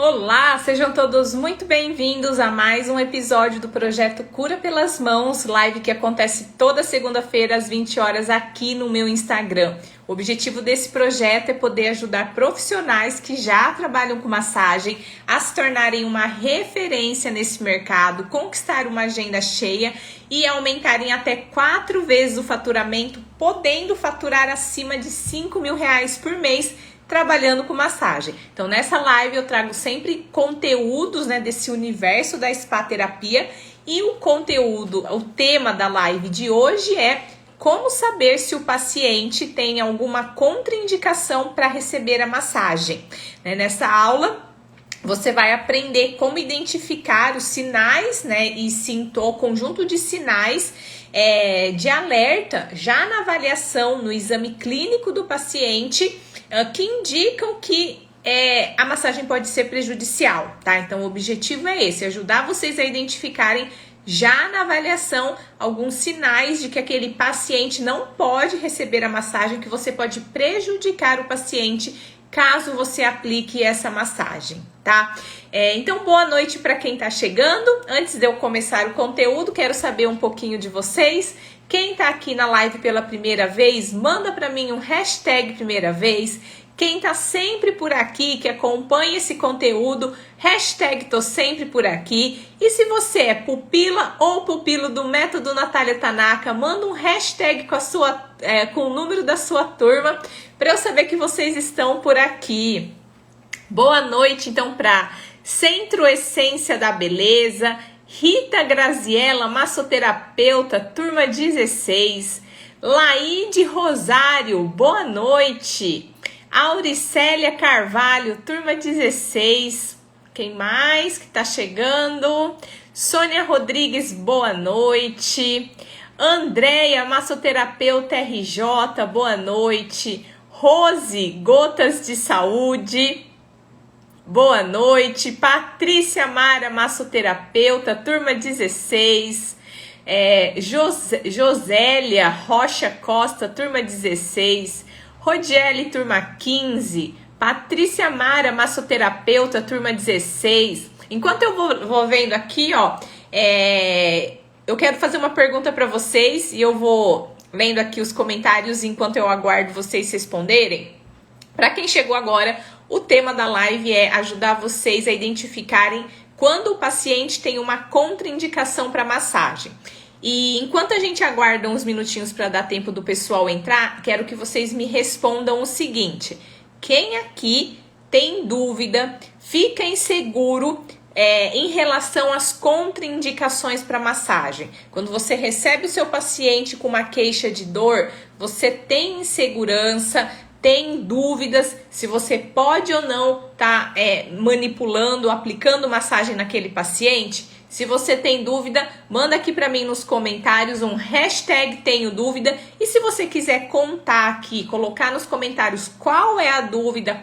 Olá, sejam todos muito bem-vindos a mais um episódio do projeto Cura pelas Mãos, live que acontece toda segunda-feira às 20 horas aqui no meu Instagram. O objetivo desse projeto é poder ajudar profissionais que já trabalham com massagem a se tornarem uma referência nesse mercado, conquistar uma agenda cheia e aumentarem até 4 vezes o faturamento, podendo faturar acima de R$ 5.000 por mês trabalhando com massagem. Então nessa live eu trago sempre conteúdos, desse universo da spa terapia, e o tema da live de hoje é como saber se o paciente tem alguma contraindicação para receber a massagem. Nessa aula você vai aprender como identificar os sinais, o conjunto de sinais de alerta já na avaliação, no exame clínico do paciente, que indicam que a massagem pode ser prejudicial, tá? Então o objetivo é esse, ajudar vocês a identificarem já na avaliação alguns sinais de que aquele paciente não pode receber a massagem, que você pode prejudicar o paciente caso você aplique essa massagem, tá? Então, boa noite para quem tá chegando. Antes de eu começar o conteúdo, quero saber um pouquinho de vocês. Quem tá aqui na live pela primeira vez, manda para mim um hashtag primeira vez. Quem tá sempre por aqui, que acompanha esse conteúdo, hashtag tô sempre por aqui. E se você é pupila ou pupilo do Método Natália Tanaka, manda um hashtag com o número da sua turma para eu saber que vocês estão por aqui. Boa noite, então, para Centro Essência da Beleza, Rita Graziella, massoterapeuta, turma 16. Laide Rosário, boa noite. Auricélia Carvalho, turma 16. Quem mais que tá chegando? Sônia Rodrigues, boa noite. Andréia, massoterapeuta RJ, boa noite. Rose, Gotas de Saúde, boa noite. Patrícia Mara, massoterapeuta, turma 16. Josélia Rocha Costa, turma 16. Rodiele, turma 15. Patrícia Mara, massoterapeuta, turma 16. Enquanto eu vou vendo aqui, eu quero fazer uma pergunta para vocês e eu vou lendo aqui os comentários enquanto eu aguardo vocês responderem. Para quem chegou agora, o tema da live é ajudar vocês a identificarem quando o paciente tem uma contraindicação para massagem. E enquanto a gente aguarda uns minutinhos para dar tempo do pessoal entrar, quero que vocês me respondam o seguinte: quem aqui tem dúvida, fica inseguro em relação às contraindicações para massagem? Quando você recebe o seu paciente com uma queixa de dor, você tem insegurança, tem dúvidas se você pode ou não estar manipulando, aplicando massagem naquele paciente? Se você tem dúvida, manda aqui para mim nos comentários um hashtag tenho dúvida. E se você quiser contar aqui, colocar nos comentários qual é a dúvida,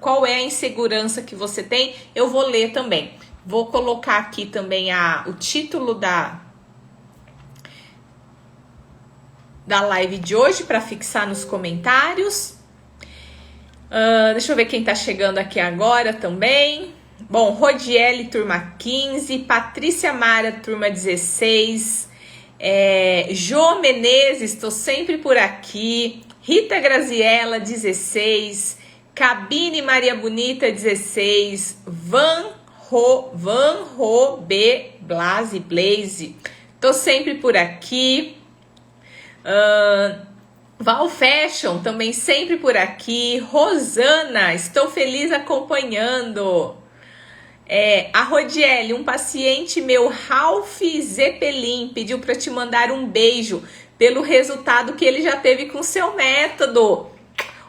qual é a insegurança que você tem, eu vou ler também. Vou colocar aqui também o título da live de hoje para fixar nos comentários. Deixa eu ver quem tá chegando aqui agora também. Bom, Rodiele, turma 15, Patrícia Mara, turma 16, Jô Menezes, estou sempre por aqui, Rita Graziella, 16, Cabine Maria Bonita, 16, Van Ro B, Blaze, estou sempre por aqui, Val Fashion, também sempre por aqui, Rosana, estou feliz acompanhando. A Rodiele, um paciente meu, Ralph Zeppelin, pediu para te mandar um beijo pelo resultado que ele já teve com seu método.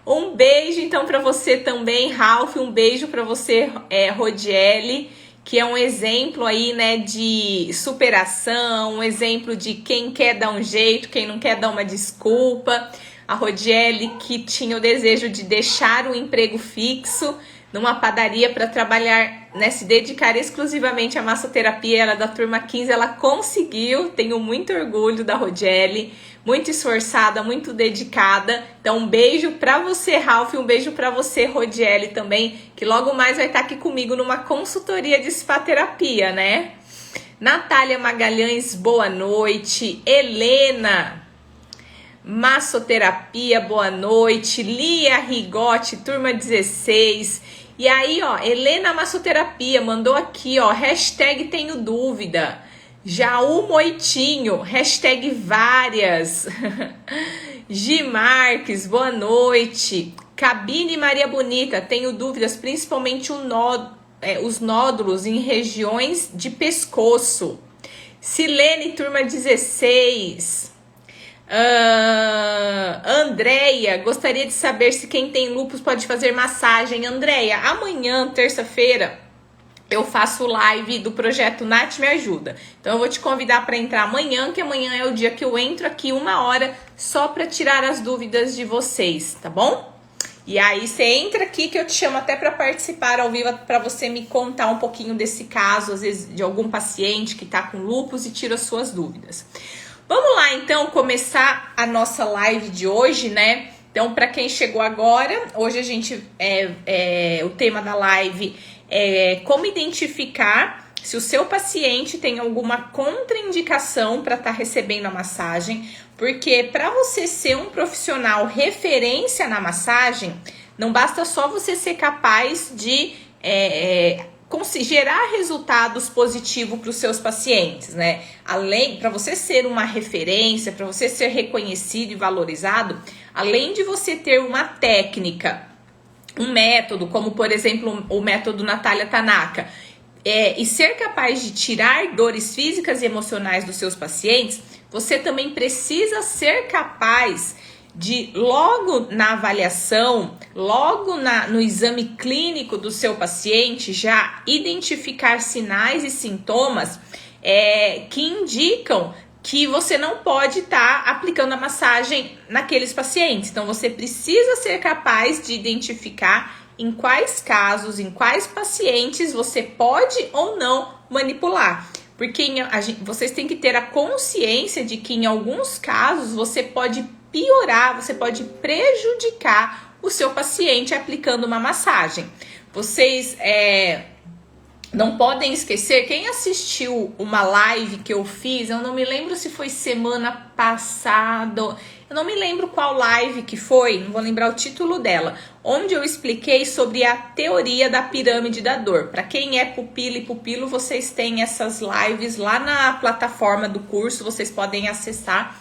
Um beijo então para você também, Ralph, um beijo para você, Rodiele, que é um exemplo aí, de superação, um exemplo de quem quer dar um jeito, quem não quer dar uma desculpa. A Rodiele, que tinha o desejo de deixar o emprego fixo numa padaria para trabalhar, se dedicar exclusivamente à massoterapia. Ela é da turma 15, ela conseguiu, tenho muito orgulho da Rodiele, muito esforçada, muito dedicada. Então, um beijo pra você, Ralph, um beijo pra você, Rodiele, também, que logo mais vai estar aqui comigo numa consultoria de spa terapia, né? Natália Magalhães, boa noite. Helena, massoterapia, boa noite. Lia Rigotti, turma 16. E aí, ó, Helena Massoterapia mandou aqui, ó, hashtag tenho dúvida. Jaú Moitinho, hashtag várias. Gi Marques, boa noite. Cabine Maria Bonita, tenho dúvidas, principalmente os nódulos em regiões de pescoço. Silene, turma 16. Andréia, gostaria de saber se quem tem lúpus pode fazer massagem. Andréia, amanhã, terça-feira, eu faço live do projeto Nath Me Ajuda. Então eu vou te convidar para entrar amanhã, que amanhã é o dia que eu entro aqui 1 hora só para tirar as dúvidas de vocês, tá bom? E aí você entra aqui que eu te chamo até para participar ao vivo, para você me contar um pouquinho desse caso, às vezes de algum paciente que tá com lúpus e tira as suas dúvidas. Vamos lá, então, começar a nossa live de hoje, né? Então, para quem chegou agora, hoje a gente, o tema da live é como identificar se o seu paciente tem alguma contraindicação para estar recebendo a massagem, porque para você ser um profissional referência na massagem, não basta só você ser capaz de gerar resultados positivos para os seus pacientes, né? Além, para você ser uma referência, para você ser reconhecido e valorizado, além de você ter uma técnica, um método, como por exemplo o método Natália Tanaka, e ser capaz de tirar dores físicas e emocionais dos seus pacientes, você também precisa ser capaz de, logo na avaliação, logo no exame clínico do seu paciente, já identificar sinais e sintomas que indicam que você não pode estar aplicando a massagem naqueles pacientes. Então, você precisa ser capaz de identificar em quais casos, em quais pacientes você pode ou não manipular. Porque vocês têm que ter a consciência de que em alguns casos você pode piorar, você pode prejudicar o seu paciente aplicando uma massagem. Vocês não podem esquecer, quem assistiu uma live que eu fiz, eu não me lembro se foi semana passada, eu não me lembro qual live que foi, não vou lembrar o título dela, onde eu expliquei sobre a teoria da pirâmide da dor. Para quem é pupila e pupilo, vocês têm essas lives lá na plataforma do curso, vocês podem acessar.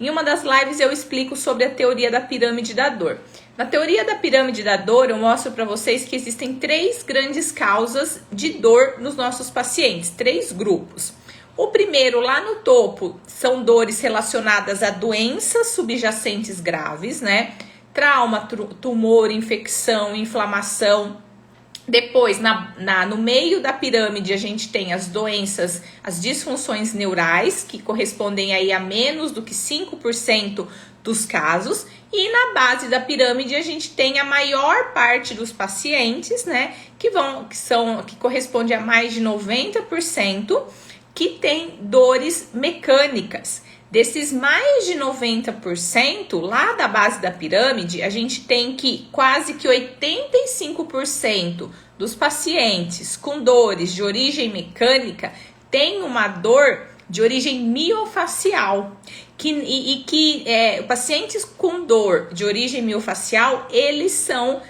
Em uma das lives eu explico sobre a teoria da pirâmide da dor. Na teoria da pirâmide da dor, eu mostro para vocês que existem 3 grandes causas de dor nos nossos pacientes, 3 grupos. O primeiro, lá no topo, são dores relacionadas a doenças subjacentes graves, né? Trauma, tumor, infecção, inflamação. Depois, no meio da pirâmide, a gente tem as doenças, as disfunções neurais, que correspondem aí a menos do que 5% dos casos. E na base da pirâmide, a gente tem a maior parte dos pacientes, né, que corresponde a mais de 90%, que tem dores mecânicas. Desses mais de 90%, lá da base da pirâmide, a gente tem que quase que 85% dos pacientes com dores de origem mecânica tem uma dor de origem miofacial. Pacientes com dor de origem miofacial, eles são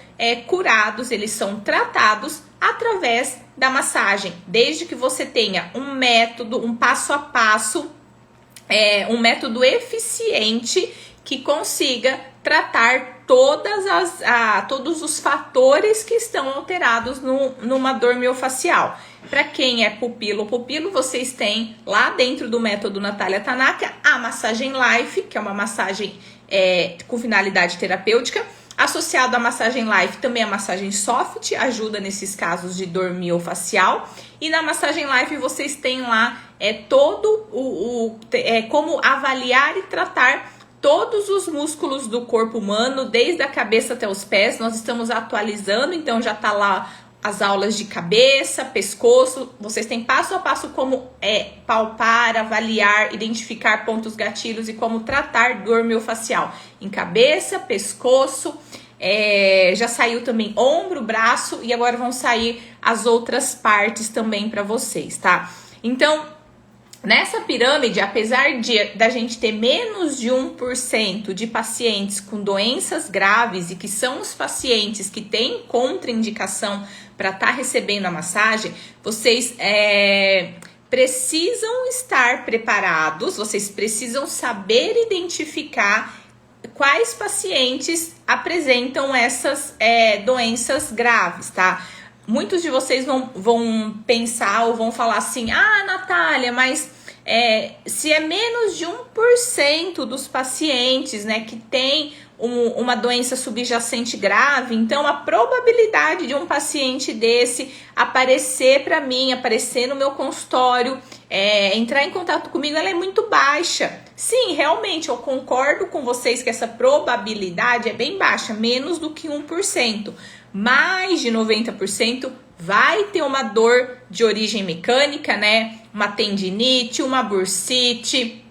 curados, eles são tratados através da massagem, desde que você tenha um método, um passo a passo, um método eficiente que consiga tratar todos os fatores que estão alterados numa dor miofacial. Para quem é pupilo, vocês têm lá dentro do método Natália Tanaka a massagem Life, que é uma massagem com finalidade terapêutica. Associado à massagem Life também a massagem Soft, ajuda nesses casos de dor miofacial. E na massagem Life vocês têm lá como avaliar e tratar todos os músculos do corpo humano, desde a cabeça até os pés. Nós estamos atualizando, então já está lá as aulas de cabeça, pescoço. Vocês têm passo a passo como palpar, avaliar, identificar pontos gatilhos e como tratar dor miofascial em cabeça, pescoço. Já saiu também ombro, braço e agora vão sair as outras partes também para vocês, tá? Então, nessa pirâmide, apesar da gente ter menos de 1% de pacientes com doenças graves e que são os pacientes que têm contraindicação para estar recebendo a massagem, vocês precisam estar preparados, vocês precisam saber identificar quais pacientes apresentam essas doenças graves, tá? Muitos de vocês vão pensar ou vão falar assim, ah, Natália, mas se é menos de 1% dos pacientes, né, que tem uma doença subjacente grave, então a probabilidade de um paciente desse aparecer para mim, aparecer no meu consultório, entrar em contato comigo, ela é muito baixa. Sim, realmente, eu concordo com vocês que essa probabilidade é bem baixa, menos do que 1%. Mais de 90% vai ter uma dor de origem mecânica, né? Uma tendinite, uma bursite,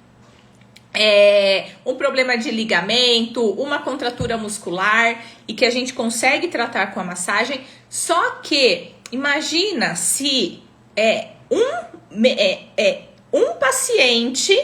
um problema de ligamento, uma contratura muscular e que a gente consegue tratar com a massagem. Só que imagina se um paciente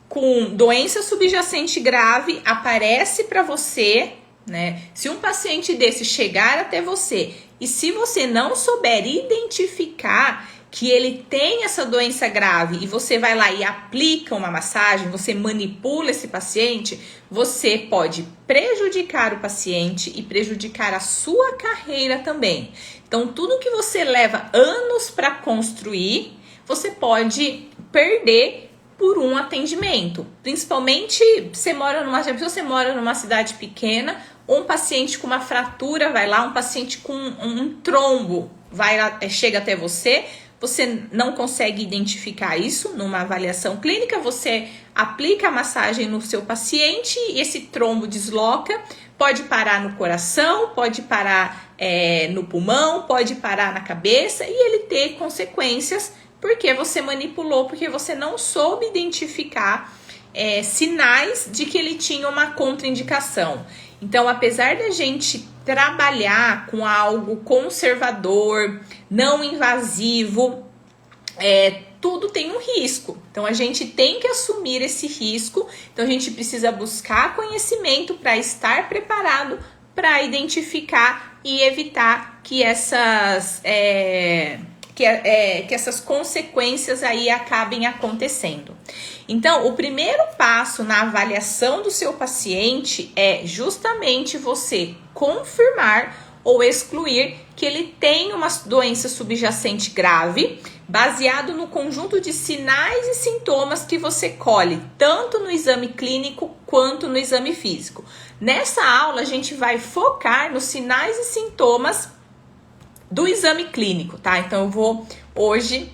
com doença subjacente grave aparece para você, né? Se um paciente desse chegar até você e se você não souber identificar que ele tem essa doença grave e você vai lá e aplica uma massagem, você manipula esse paciente, você pode prejudicar o paciente e prejudicar a sua carreira também. Então, tudo que você leva anos para construir, você pode perder por um atendimento. Principalmente se você mora numa cidade pequena, um paciente com uma fratura vai lá, um paciente com um trombo chega até você não consegue identificar isso numa avaliação clínica, você aplica a massagem no seu paciente e esse trombo desloca, pode parar no coração, pode parar no pulmão, pode parar na cabeça e ele ter consequências porque você manipulou, porque você não soube identificar sinais de que ele tinha uma contraindicação. Então, apesar da gente trabalhar com algo conservador, não invasivo, tudo tem um risco. Então, a gente tem que assumir esse risco. Então, a gente precisa buscar conhecimento para estar preparado para identificar e evitar que essas consequências aí acabem acontecendo. Então, o primeiro passo na avaliação do seu paciente é justamente você confirmar ou excluir que ele tem uma doença subjacente grave, baseado no conjunto de sinais e sintomas que você colhe, tanto no exame clínico quanto no exame físico. Nessa aula, a gente vai focar nos sinais e sintomas do exame clínico, tá? Então, eu vou hoje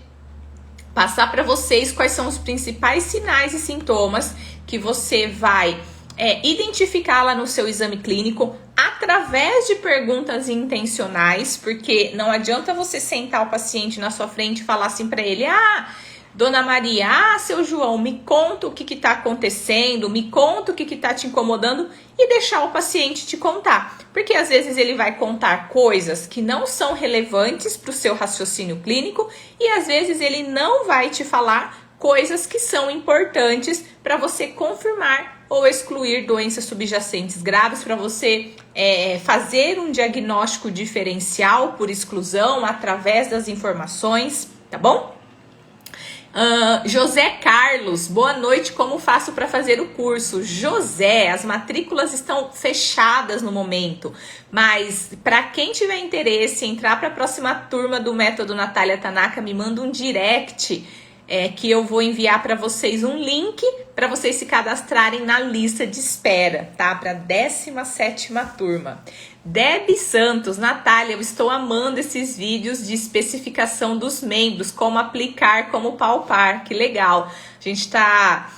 passar para vocês quais são os principais sinais e sintomas que você vai identificar lá no seu exame clínico através de perguntas intencionais, porque não adianta você sentar o paciente na sua frente e falar assim para ele, Dona Maria, seu João, me conta o que está acontecendo, me conta o que está te incomodando e deixar o paciente te contar. Porque às vezes ele vai contar coisas que não são relevantes para o seu raciocínio clínico e às vezes ele não vai te falar coisas que são importantes para você confirmar ou excluir doenças subjacentes graves, para você fazer um diagnóstico diferencial por exclusão através das informações, tá bom? José Carlos, boa noite, como faço para fazer o curso? José, as matrículas estão fechadas no momento, mas para quem tiver interesse em entrar para a próxima turma do Método Natália Tanaka, me manda um direct que eu vou enviar para vocês um link para vocês se cadastrarem na lista de espera, tá? Para a 17ª turma. Deb Santos, Natália, eu estou amando esses vídeos de especificação dos membros, como aplicar, como palpar, que legal. A gente está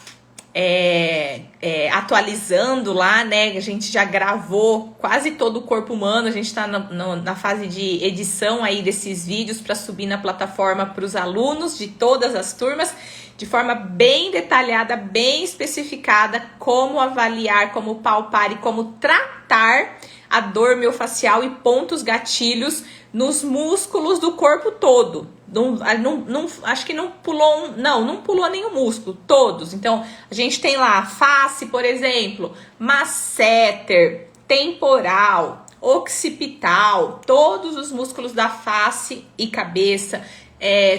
atualizando lá, né? A gente já gravou quase todo o corpo humano, a gente está na fase de edição aí desses vídeos para subir na plataforma para os alunos de todas as turmas, de forma bem detalhada, bem especificada, como avaliar, como palpar e como tratar a dor miofascial e pontos gatilhos nos músculos do corpo todo. Acho que não pulou nenhum músculo, todos. Então, a gente tem lá face, por exemplo, masseter, temporal, occipital, todos os músculos da face e cabeça,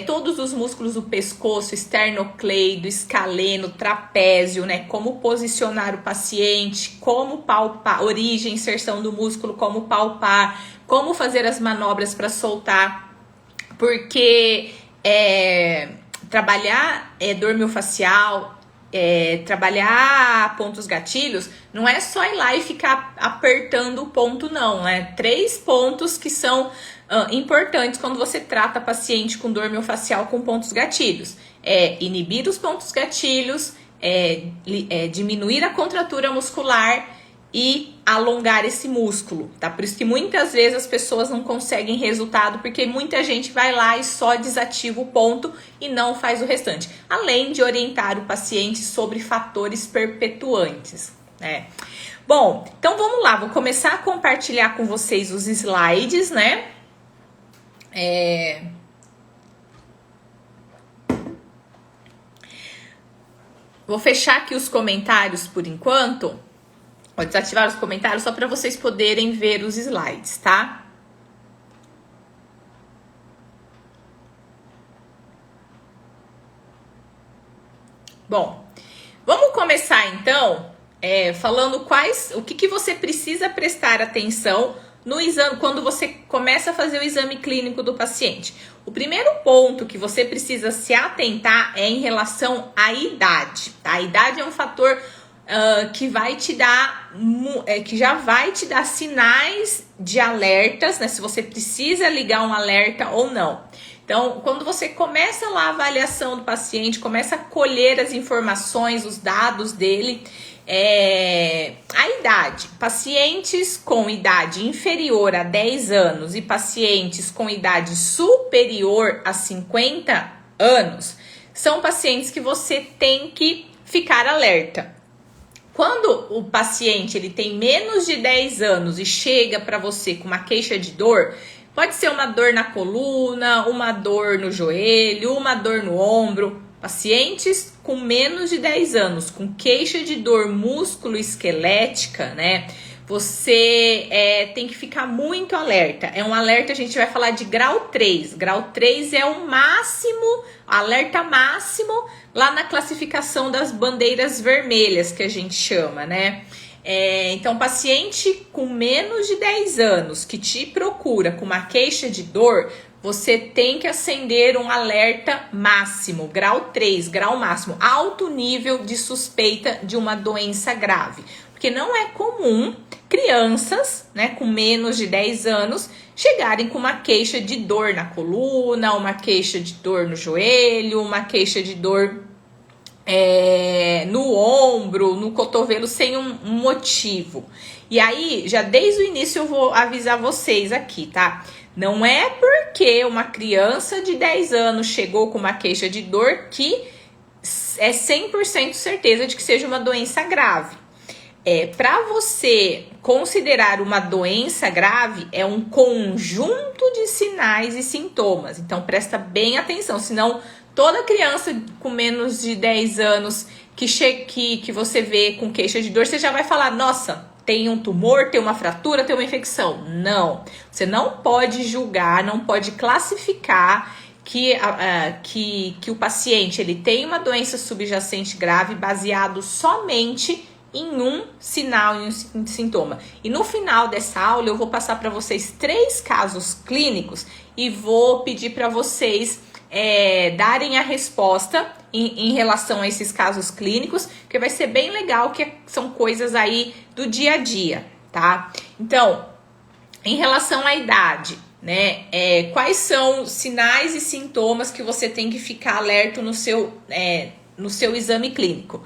todos os músculos do pescoço, esternocleido, escaleno, trapézio, né? Como posicionar o paciente, como palpar, origem, inserção do músculo, como palpar, como fazer as manobras para soltar. Porque trabalhar dor miofascial, trabalhar pontos gatilhos, não é só ir lá e ficar apertando o ponto, não. 3 pontos que são importantes quando você trata paciente com dor miofascial com pontos gatilhos. Inibir os pontos gatilhos, diminuir a contratura muscular e alongar esse músculo, tá? Por isso que muitas vezes as pessoas não conseguem resultado, porque muita gente vai lá e só desativa o ponto e não faz o restante. Além de orientar o paciente sobre fatores perpetuantes, né? Bom, então vamos lá, vou começar a compartilhar com vocês os slides, né? Vou fechar aqui os comentários por enquanto. Vou desativar os comentários só para vocês poderem ver os slides, tá? Bom, vamos começar então falando o que você precisa prestar atenção no exame, quando você começa a fazer o exame clínico do paciente. O primeiro ponto que você precisa se atentar é em relação à idade, tá? A idade é um fator que vai te dar, que já vai te dar sinais de alertas, né? Se você precisa ligar um alerta ou não. Então, quando você começa lá a avaliação do paciente, começa a colher as informações, os dados dele, a idade. Pacientes com idade inferior a 10 anos e pacientes com idade superior a 50 anos são pacientes que você tem que ficar alerta. Quando o paciente ele tem menos de 10 anos e chega para você com uma queixa de dor, pode ser uma dor na coluna, uma dor no joelho, uma dor no ombro. Pacientes com menos de 10 anos, com queixa de dor músculo-esquelética, né? Você tem que ficar muito alerta. É um alerta, a gente vai falar de grau 3. Grau 3 é o máximo, alerta máximo, lá na classificação das bandeiras vermelhas, que a gente chama, né? Então, paciente com menos de 10 anos que te procura com uma queixa de dor, você tem que acender um alerta máximo, grau 3, grau máximo, alto nível de suspeita de uma doença grave. Porque não é comum crianças, né, com menos de 10 anos chegarem com uma queixa de dor na coluna, uma queixa de dor no joelho, uma queixa de dor no ombro, no cotovelo, sem um motivo. E aí, já desde o início eu vou avisar vocês aqui, tá? Não é porque uma criança de 10 anos chegou com uma queixa de dor que é 100% certeza de que seja uma doença grave. Para você considerar uma doença grave, é um conjunto de sinais e sintomas. Então, presta bem atenção, senão toda criança com menos de 10 anos que você vê com queixa de dor, você já vai falar, nossa, tem um tumor, tem uma fratura, tem uma infecção. Não, você não pode julgar, não pode classificar que o paciente ele tem uma doença subjacente grave baseado somente em um sinal, em um sintoma. E no final dessa aula eu vou passar para vocês 3 casos clínicos e vou pedir para vocês darem a resposta em relação a esses casos clínicos, que vai ser bem legal, que são coisas aí do dia a dia, tá? Então, em relação à idade, né? Quais são os sinais e sintomas que você tem que ficar alerta no seu exame clínico?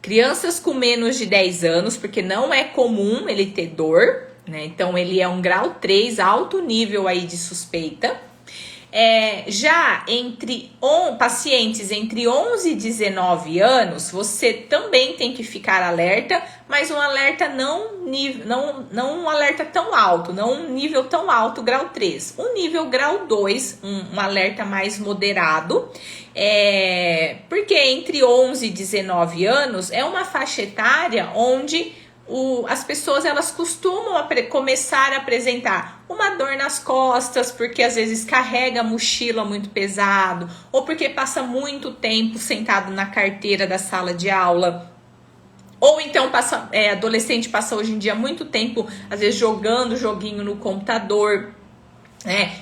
Crianças com menos de 10 anos, porque não é comum ele ter dor, né? Então, ele é um grau 3, alto nível aí de suspeita. Já entre pacientes entre 11 e 19 anos, você também tem que ficar alerta, mas um alerta não um alerta tão alto, não um nível tão alto, grau 3. Um nível grau 2, um alerta mais moderado, porque entre 11 e 19 anos é uma faixa etária onde as pessoas elas costumam começar a apresentar uma dor nas costas, porque às vezes carrega a mochila muito pesado, ou porque passa muito tempo sentado na carteira da sala de aula, ou então adolescente passa hoje em dia muito tempo, às vezes jogando joguinho no computador.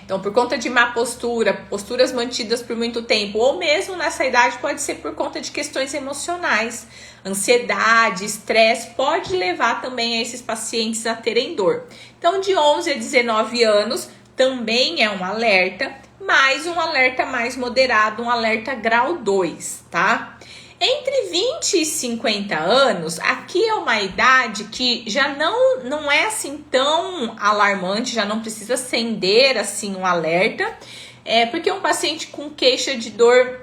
Então, por conta de má postura, posturas mantidas por muito tempo, ou mesmo nessa idade pode ser por conta de questões emocionais, ansiedade, estresse, pode levar também a esses pacientes a terem dor. Então, de 11 a 19 anos também é um alerta, mas um alerta mais moderado, um alerta grau 2, tá? Entre 20 e 50 anos, aqui é uma idade que já não é assim tão alarmante, já não precisa acender assim um alerta, porque um paciente com queixa de dor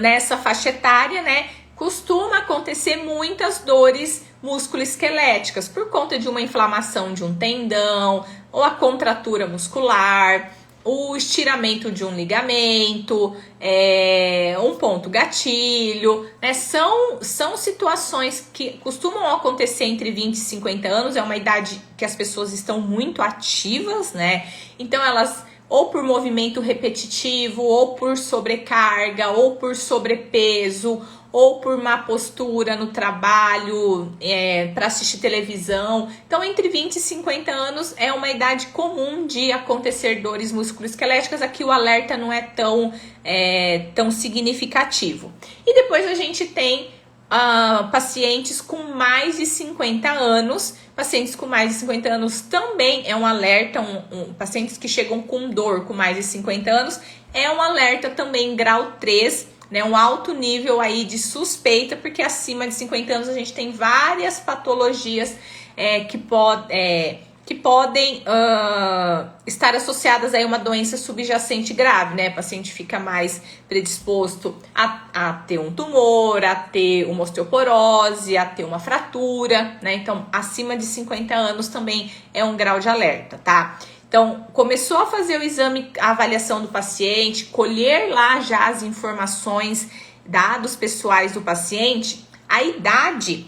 nessa faixa etária, né, costuma acontecer muitas dores musculoesqueléticas por conta de uma inflamação de um tendão ou a contratura muscular, o estiramento de um ligamento, um ponto gatilho, né? São situações que costumam acontecer entre 20 e 50 anos, é uma idade que as pessoas estão muito ativas, né? Então elas, ou por movimento repetitivo, ou por sobrecarga, ou por sobrepeso, ou por má postura no trabalho, para assistir televisão. Então, entre 20 e 50 anos é uma idade comum de acontecer dores musculoesqueléticas. Aqui o alerta não é tão significativo. E depois a gente tem pacientes com mais de 50 anos. Pacientes com mais de 50 anos também é um alerta. Pacientes que chegam com dor com mais de 50 anos é um alerta também grau 3, né, um alto nível aí de suspeita, porque acima de 50 anos a gente tem várias patologias que podem estar associadas a uma doença subjacente grave, né? O paciente fica mais predisposto a ter um tumor, a ter uma osteoporose, a ter uma fratura, né? Então, acima de 50 anos também é um grau de alerta, tá? Então, começou a fazer o exame, a avaliação do paciente, colher lá já as informações, dados pessoais do paciente, a idade,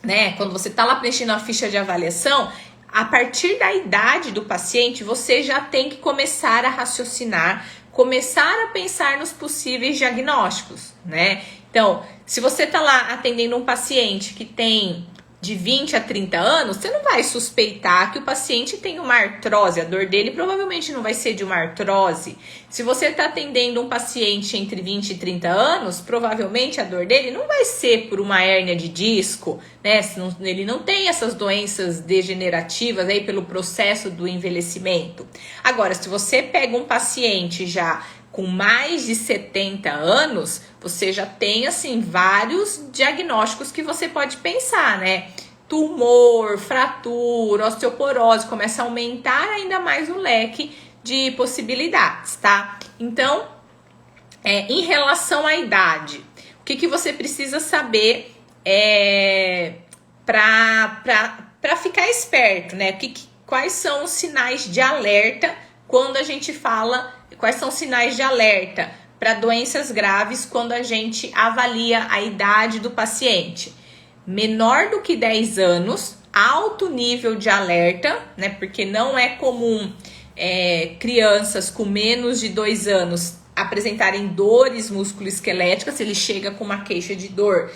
né? Quando você tá lá preenchendo a ficha de avaliação, a partir da idade do paciente, você já tem que começar a raciocinar, começar a pensar nos possíveis diagnósticos, né? Então, se você tá lá atendendo um paciente que tem de 20 a 30 anos, você não vai suspeitar que o paciente tem uma artrose. A dor dele provavelmente não vai ser de uma artrose. Se você está atendendo um paciente entre 20 e 30 anos, provavelmente a dor dele não vai ser por uma hérnia de disco, né? Ele não tem essas doenças degenerativas aí pelo processo do envelhecimento. Agora, se você pega um paciente já com mais de 70 anos, você já tem, assim, vários diagnósticos que você pode pensar, né? Tumor, fratura, osteoporose, começa a aumentar ainda mais o leque de possibilidades, tá? Então, em relação à idade, o que você precisa saber para ficar esperto, né? Quais são os sinais de alerta quando a gente fala... Quais são os sinais de alerta para doenças graves quando a gente avalia a idade do paciente? Menor do que 10 anos, alto nível de alerta, né? Porque não é comum crianças com menos de 2 anos apresentarem dores musculoesqueléticas. Se ele chega com uma queixa de dor,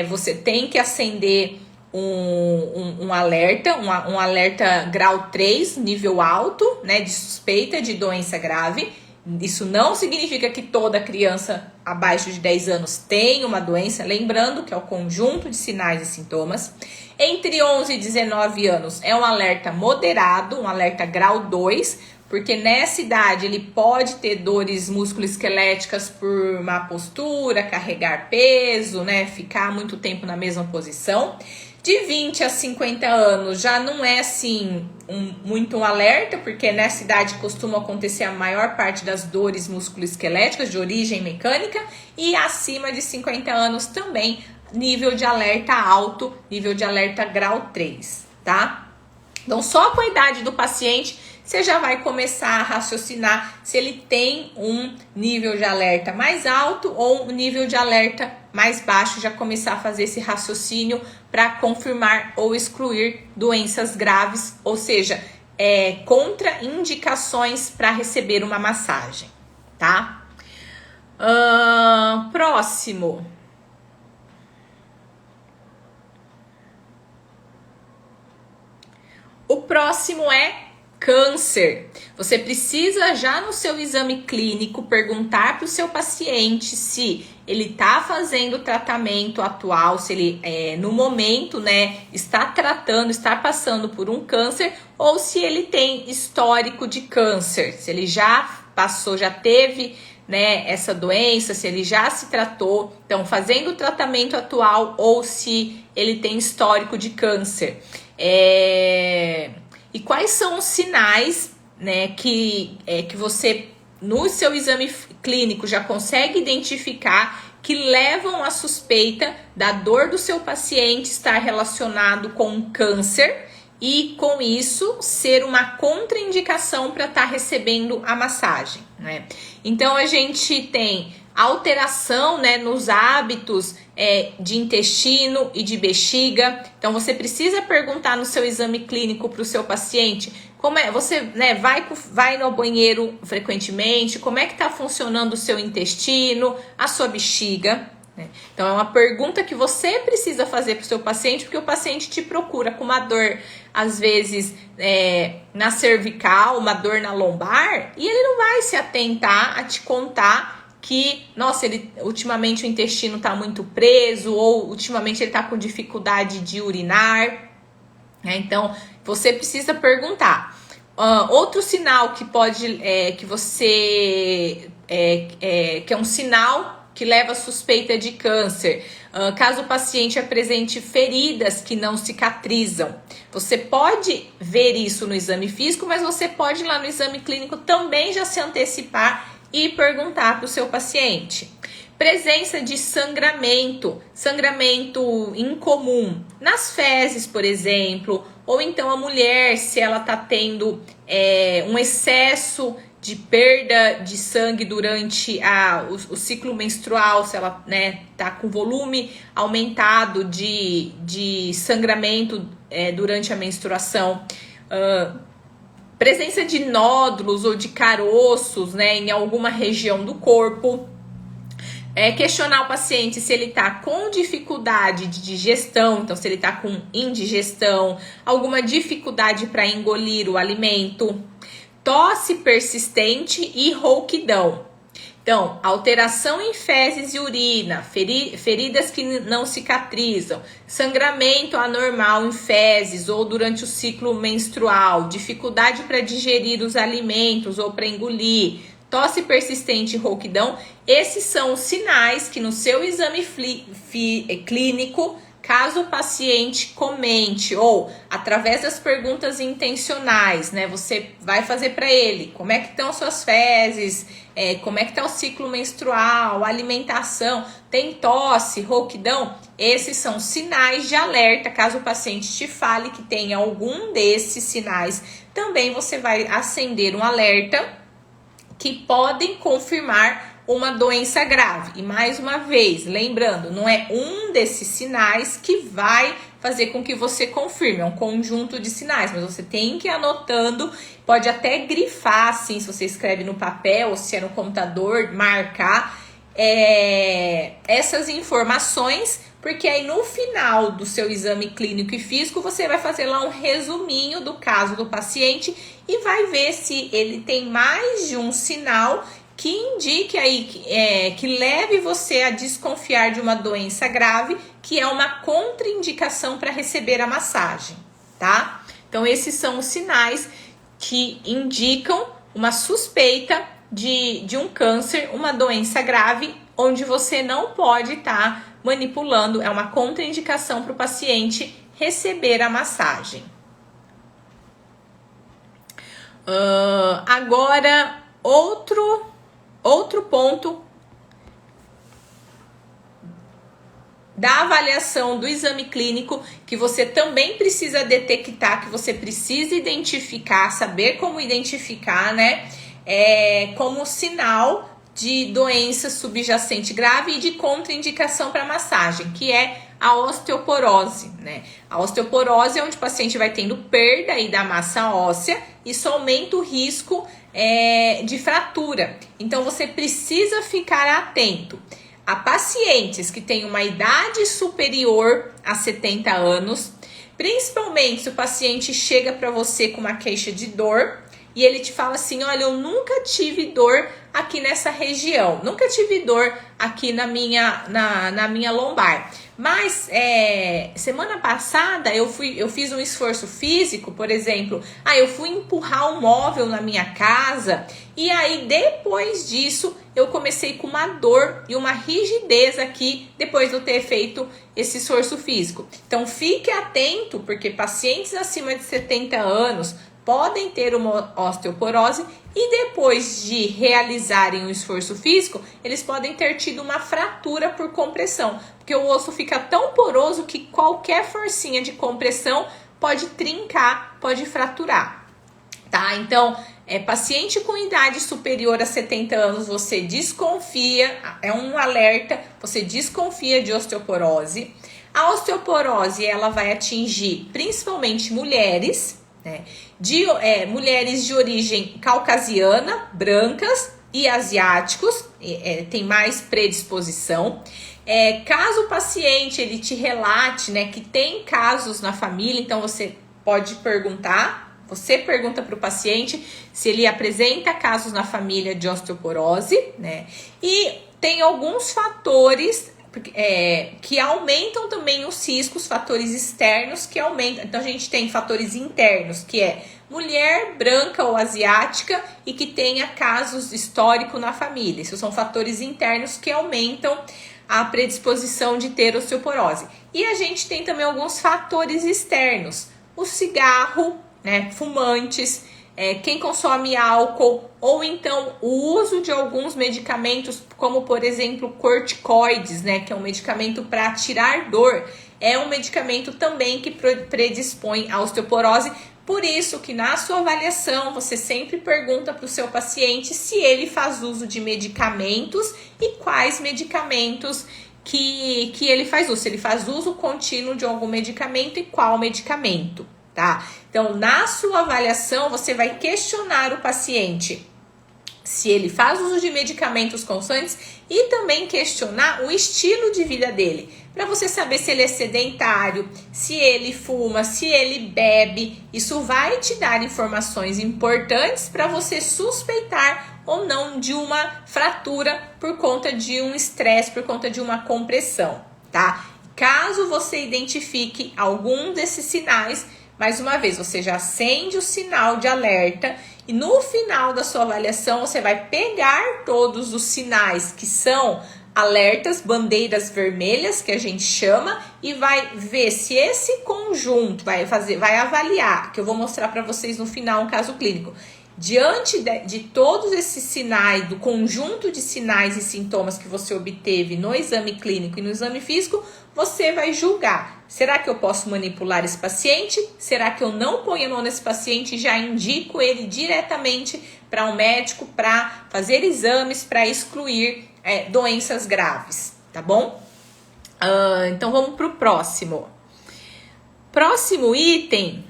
você tem que acender um alerta, um alerta grau 3, nível alto, né, de suspeita de doença grave. Isso não significa que toda criança abaixo de 10 anos tem uma doença, lembrando que é o conjunto de sinais e sintomas. Entre 11 e 19 anos é um alerta moderado, um alerta grau 2, porque nessa idade ele pode ter dores musculoesqueléticas por má postura, carregar peso, né, ficar muito tempo na mesma posição. De 20 a 50 anos já não é assim muito um alerta, porque nessa idade costuma acontecer a maior parte das dores musculoesqueléticas de origem mecânica, e acima de 50 anos também nível de alerta alto, nível de alerta grau 3, tá? Então só com a idade do paciente você já vai começar a raciocinar se ele tem um nível de alerta mais alto ou um nível de alerta mais baixo, já começar a fazer esse raciocínio para confirmar ou excluir doenças graves, ou seja, contraindicações para receber uma massagem, tá? Próximo. O próximo é câncer. Você precisa já no seu exame clínico perguntar para o seu paciente se ele está fazendo o tratamento atual, se ele no momento, né, está tratando, está passando por um câncer, ou se ele tem histórico de câncer, se ele já passou, já teve, né, essa doença, se ele já se tratou, então fazendo o tratamento atual, ou se ele tem histórico de câncer. E quais são os sinais, né, que você, no seu exame clínico, já consegue identificar que levam à suspeita da dor do seu paciente estar relacionado com câncer e, com isso, ser uma contraindicação para estar recebendo a massagem, né? Então, a gente tem alteração, né, nos hábitos de intestino e de bexiga. Então você precisa perguntar no seu exame clínico para o seu paciente como é, você, né, vai no banheiro frequentemente, como é que está funcionando o seu intestino, a sua bexiga, né? Então é uma pergunta que você precisa fazer para o seu paciente, porque o paciente te procura com uma dor, às vezes na cervical, uma dor na lombar, e ele não vai se atentar a te contar que, nossa, ultimamente o intestino está muito preso, ou ultimamente ele está com dificuldade de urinar, né? Então, você precisa perguntar. Outro sinal que pode, que é um sinal que leva à suspeita de câncer, caso o paciente apresente feridas que não cicatrizam. Você pode ver isso no exame físico, mas você pode ir lá no exame clínico também já se antecipar e perguntar para o seu paciente. Presença de sangramento incomum nas fezes, por exemplo, ou então a mulher, se ela está tendo um excesso de perda de sangue durante o ciclo menstrual, se ela, né, tá com volume aumentado de sangramento durante a menstruação. Presença de nódulos ou de caroços, né, em alguma região do corpo. Questionar o paciente se ele está com dificuldade de digestão, então se ele está com indigestão, alguma dificuldade para engolir o alimento, tosse persistente e rouquidão. Então, alteração em fezes e urina, feridas que não cicatrizam, sangramento anormal em fezes ou durante o ciclo menstrual, dificuldade para digerir os alimentos ou para engolir, tosse persistente e rouquidão. Esses são os sinais que no seu exame clínico, caso o paciente comente ou através das perguntas intencionais, né, você vai fazer para ele como é que estão suas fezes, como é que está o ciclo menstrual, alimentação, tem tosse, rouquidão. Esses são sinais de alerta. Caso o paciente te fale que tem algum desses sinais, também você vai acender um alerta que podem confirmar uma doença grave. E mais uma vez, lembrando, não é um desses sinais que vai fazer com que você confirme, é um conjunto de sinais, mas você tem que ir anotando, pode até grifar, assim, se você escreve no papel ou se é no computador, marcar essas informações, porque aí no final do seu exame clínico e físico, você vai fazer lá um resuminho do caso do paciente e vai ver se ele tem mais de um sinal que indique aí, que leve você a desconfiar de uma doença grave, que é uma contraindicação para receber a massagem, tá? Então, esses são os sinais que indicam uma suspeita de um câncer, uma doença grave, onde você não pode estar manipulando, é uma contraindicação para o paciente receber a massagem. Agora, outro ponto da avaliação do exame clínico que você também precisa detectar, que você precisa identificar, saber como identificar, né? Como sinal de doença subjacente grave e de contraindicação para massagem, que é a osteoporose, né? A osteoporose é onde o paciente vai tendo perda aí da massa óssea, isso aumenta o risco de fratura. Então, você precisa ficar atento a pacientes que têm uma idade superior a 70 anos, principalmente se o paciente chega para você com uma queixa de dor e ele te fala assim, olha, eu nunca tive dor aqui nessa região, nunca tive dor aqui na minha lombar. Mas semana passada eu fiz um esforço físico, por exemplo, eu fui empurrar um móvel na minha casa e aí depois disso eu comecei com uma dor e uma rigidez aqui depois de eu ter feito esse esforço físico. Então fique atento, porque pacientes acima de 70 anos podem ter uma osteoporose e depois de realizarem o esforço físico, eles podem ter tido uma fratura por compressão, porque o osso fica tão poroso que qualquer forcinha de compressão pode trincar, pode fraturar, tá? Então, paciente com idade superior a 70 anos, você desconfia, é um alerta, você desconfia de osteoporose. A osteoporose, ela vai atingir principalmente mulheres, né? Mulheres de origem caucasiana, brancas e asiáticos, tem mais predisposição. Caso o paciente ele te relate, né, que tem casos na família, então você pode perguntar, você pergunta para o paciente se ele apresenta casos na família de osteoporose, né? E tem alguns fatores que aumentam também os riscos, fatores externos que aumentam. Então, a gente tem fatores internos, que é mulher branca ou asiática e que tenha casos históricos na família. Esses são fatores internos que aumentam a predisposição de ter osteoporose. E a gente tem também alguns fatores externos. O cigarro, né, fumantes, quem consome álcool, ou então o uso de alguns medicamentos, como por exemplo corticoides, né, que é um medicamento para tirar dor, é um medicamento também que predispõe à osteoporose. Por isso que na sua avaliação você sempre pergunta para o seu paciente se ele faz uso de medicamentos e quais medicamentos que ele faz uso, se ele faz uso contínuo de algum medicamento e qual medicamento, tá? Então, na sua avaliação, você vai questionar o paciente se ele faz uso de medicamentos constantes e também questionar o estilo de vida dele, para você saber se ele é sedentário, se ele fuma, se ele bebe. Isso vai te dar informações importantes para você suspeitar ou não de uma fratura por conta de um estresse, por conta de uma compressão, tá? Caso você identifique algum desses sinais, mais uma vez, você já acende o sinal de alerta e no final da sua avaliação você vai pegar todos os sinais que são alertas, bandeiras vermelhas, que a gente chama, e vai ver se esse conjunto, vai avaliar, que eu vou mostrar para vocês no final um caso clínico. Diante de todos esses sinais, do conjunto de sinais e sintomas que você obteve no exame clínico e no exame físico, você vai julgar. Será que eu posso manipular esse paciente? Será que eu não ponho a mão nesse paciente e já indico ele diretamente para um médico para fazer exames para excluir doenças graves, tá bom? Então vamos para o próximo. Próximo item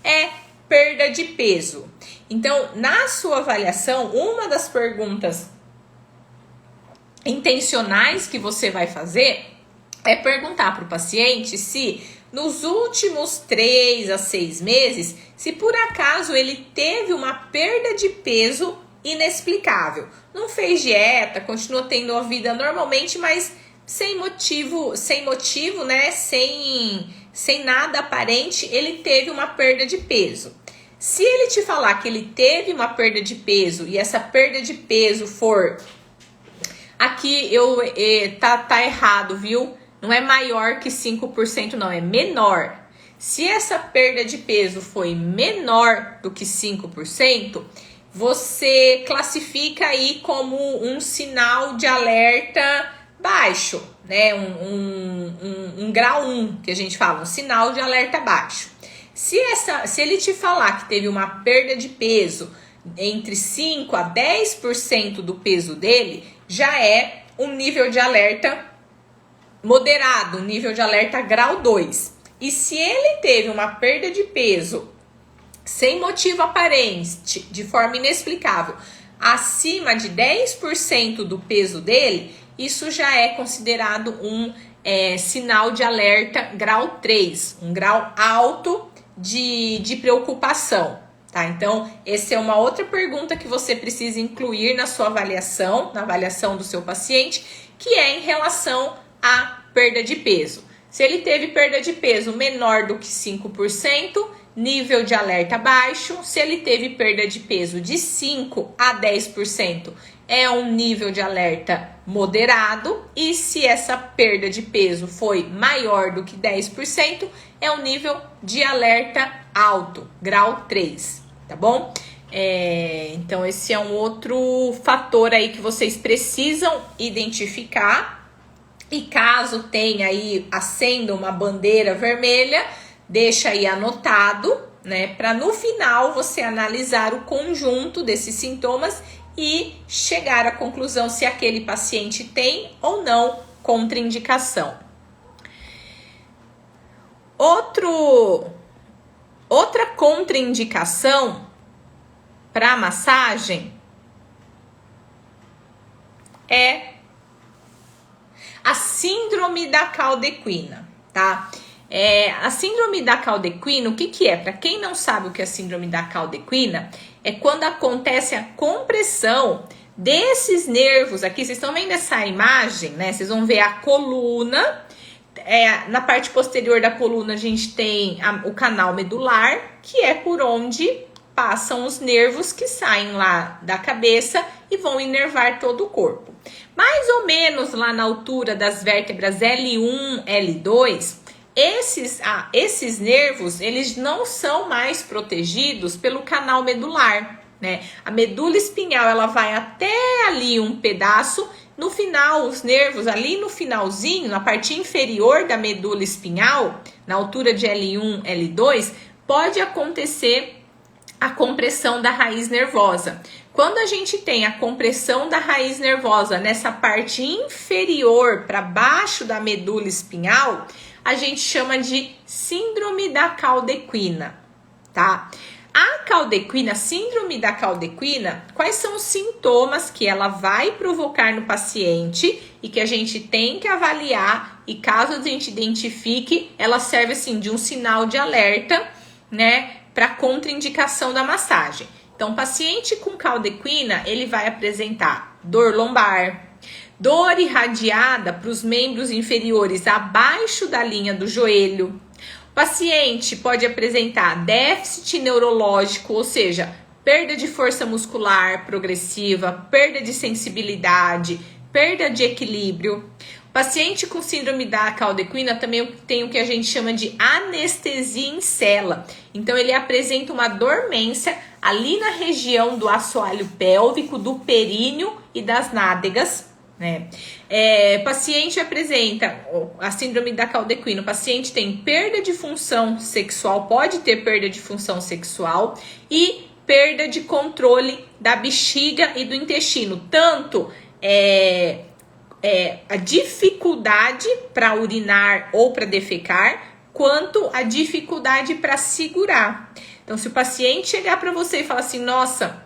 é perda de peso. Então, na sua avaliação, uma das perguntas intencionais que você vai fazer é perguntar para o paciente se nos últimos 3 a 6 meses, se por acaso ele teve uma perda de peso inexplicável. Não fez dieta, continua tendo a vida normalmente, mas sem motivo, né? Sem nada aparente, ele teve uma perda de peso. Se ele te falar que ele teve uma perda de peso e essa perda de peso for... Aqui tá errado, viu? Não é maior que 5%, não, é menor. Se essa perda de peso foi menor do que 5%, você classifica aí como um sinal de alerta baixo, né? Um grau 1, que a gente fala, um sinal de alerta baixo. Se ele te falar que teve uma perda de peso entre 5% a 10% do peso dele, já é um nível de alerta moderado, um nível de alerta grau 2. E se ele teve uma perda de peso sem motivo aparente, de forma inexplicável, acima de 10% do peso dele, isso já é considerado um sinal de alerta grau 3, um grau alto de preocupação, tá? Então, essa é uma outra pergunta que você precisa incluir na sua avaliação, na avaliação do seu paciente, que é em relação à perda de peso. Se ele teve perda de peso menor do que 5%, nível de alerta baixo. Se ele teve perda de peso de 5 a 10%, é um nível de alerta moderado. E se essa perda de peso foi maior do que 10%, é um nível de alerta alto, grau 3, tá bom? Então, esse é um outro fator aí que vocês precisam identificar. E caso tenha aí, acenda uma bandeira vermelha, deixa aí anotado, né? Para no final você analisar o conjunto desses sintomas e chegar à conclusão se aquele paciente tem ou não contraindicação. Outra contraindicação para massagem é a síndrome da caldequina, tá? A síndrome da caldequina, o que é? Para quem não sabe o que é a síndrome da caldequina, é quando acontece a compressão desses nervos aqui. Vocês estão vendo essa imagem, né? Vocês vão ver a coluna. Na parte posterior da coluna a gente tem o canal medular, que é por onde passam os nervos que saem lá da cabeça e vão inervar todo o corpo. Mais ou menos lá na altura das vértebras L1, L2, esses nervos, eles não são mais protegidos pelo canal medular, né? A medula espinhal, ela vai até ali um pedaço. No final, os nervos ali no finalzinho, na parte inferior da medula espinhal, na altura de L1, L2, pode acontecer a compressão da raiz nervosa. Quando a gente tem a compressão da raiz nervosa nessa parte inferior para baixo da medula espinhal, a gente chama de síndrome da caldequina, tá? A caldequina, síndrome da caldequina, quais são os sintomas que ela vai provocar no paciente e que a gente tem que avaliar, e caso a gente identifique, ela serve assim de um sinal de alerta, né, para contraindicação da massagem. Então, paciente com caldequina, ele vai apresentar dor lombar, dor irradiada para os membros inferiores abaixo da linha do joelho. O paciente pode apresentar déficit neurológico, ou seja, perda de força muscular progressiva, perda de sensibilidade, perda de equilíbrio. O paciente com síndrome da caldequina também tem o que a gente chama de anestesia em cela. Então, ele apresenta uma dormência ali na região do assoalho pélvico, do períneo e das nádegas, né? Paciente apresenta a síndrome da caldequina. O paciente tem perda de função sexual, pode ter perda de função sexual e perda de controle da bexiga e do intestino. Tanto a dificuldade para urinar ou para defecar, quanto a dificuldade para segurar. Então, se o paciente chegar para você e falar assim, nossa,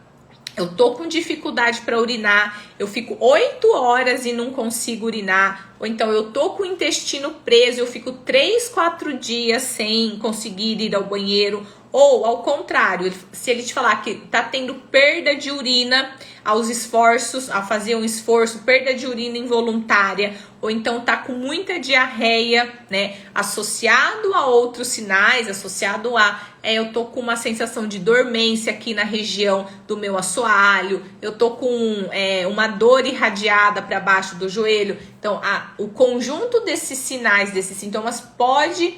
eu tô com dificuldade para urinar, eu fico 8 horas e não consigo urinar, ou então eu tô com o intestino preso, eu fico 3, 4 dias sem conseguir ir ao banheiro, ou ao contrário, se ele te falar que tá tendo perda de urina aos esforços, ao fazer um esforço, perda de urina involuntária, ou então tá com muita diarreia, né, associado a outros sinais, associado a eu tô com uma sensação de dormência aqui na região do meu assoalho, eu tô com uma dor irradiada para baixo do joelho. Então, o conjunto desses sinais, desses sintomas pode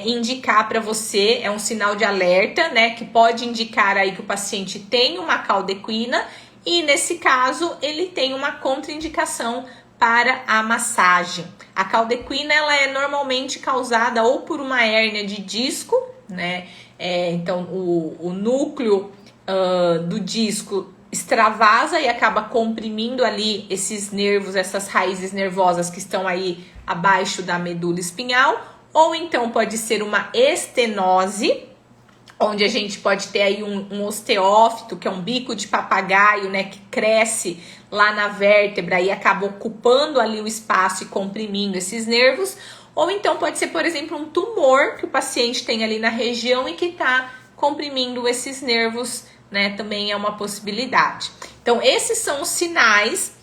indicar para você, é um sinal de alerta, né, que pode indicar aí que o paciente tem uma caldequina e nesse caso ele tem uma contraindicação para a massagem. A caldequina ela é normalmente causada ou por uma hérnia de disco, né, então o núcleo do disco extravasa e acaba comprimindo ali esses nervos, essas raízes nervosas que estão aí abaixo da medula espinhal. Ou então pode ser uma estenose, onde a gente pode ter aí um osteófito, que é um bico de papagaio, né, que cresce lá na vértebra e acaba ocupando ali o espaço e comprimindo esses nervos. Ou então pode ser, por exemplo, um tumor que o paciente tem ali na região e que está comprimindo esses nervos, né, também é uma possibilidade. Então, esses são os sinais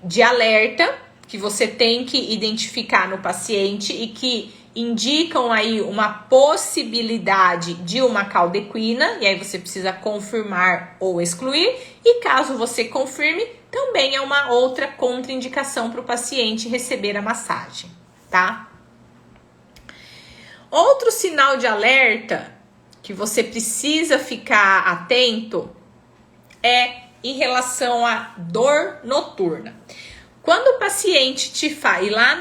de alerta que você tem que identificar no paciente e que indicam aí uma possibilidade de uma caldequina, e aí você precisa confirmar ou excluir, e caso você confirme, também é uma outra contraindicação para o paciente receber a massagem, tá? Outro sinal de alerta que você precisa ficar atento é em relação à dor noturna. Quando o paciente te faz, e lá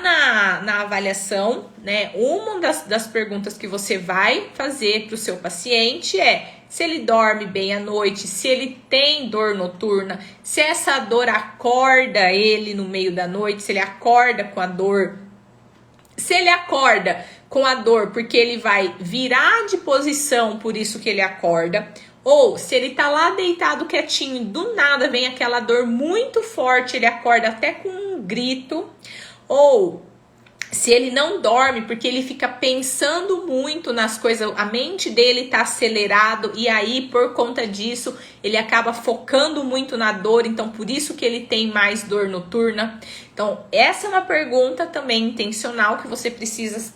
na avaliação, né, uma das perguntas que você vai fazer para o seu paciente é se ele dorme bem à noite, se ele tem dor noturna, se essa dor acorda ele no meio da noite, se ele acorda com a dor. Se ele acorda com a dor porque ele vai virar de posição, por isso que ele acorda, ou se ele tá lá deitado quietinho, do nada vem aquela dor muito forte, ele acorda até com um grito, ou se ele não dorme porque ele fica pensando muito nas coisas, a mente dele tá acelerado e aí por conta disso ele acaba focando muito na dor, então por isso que ele tem mais dor noturna. Então essa é uma pergunta também intencional que você precisa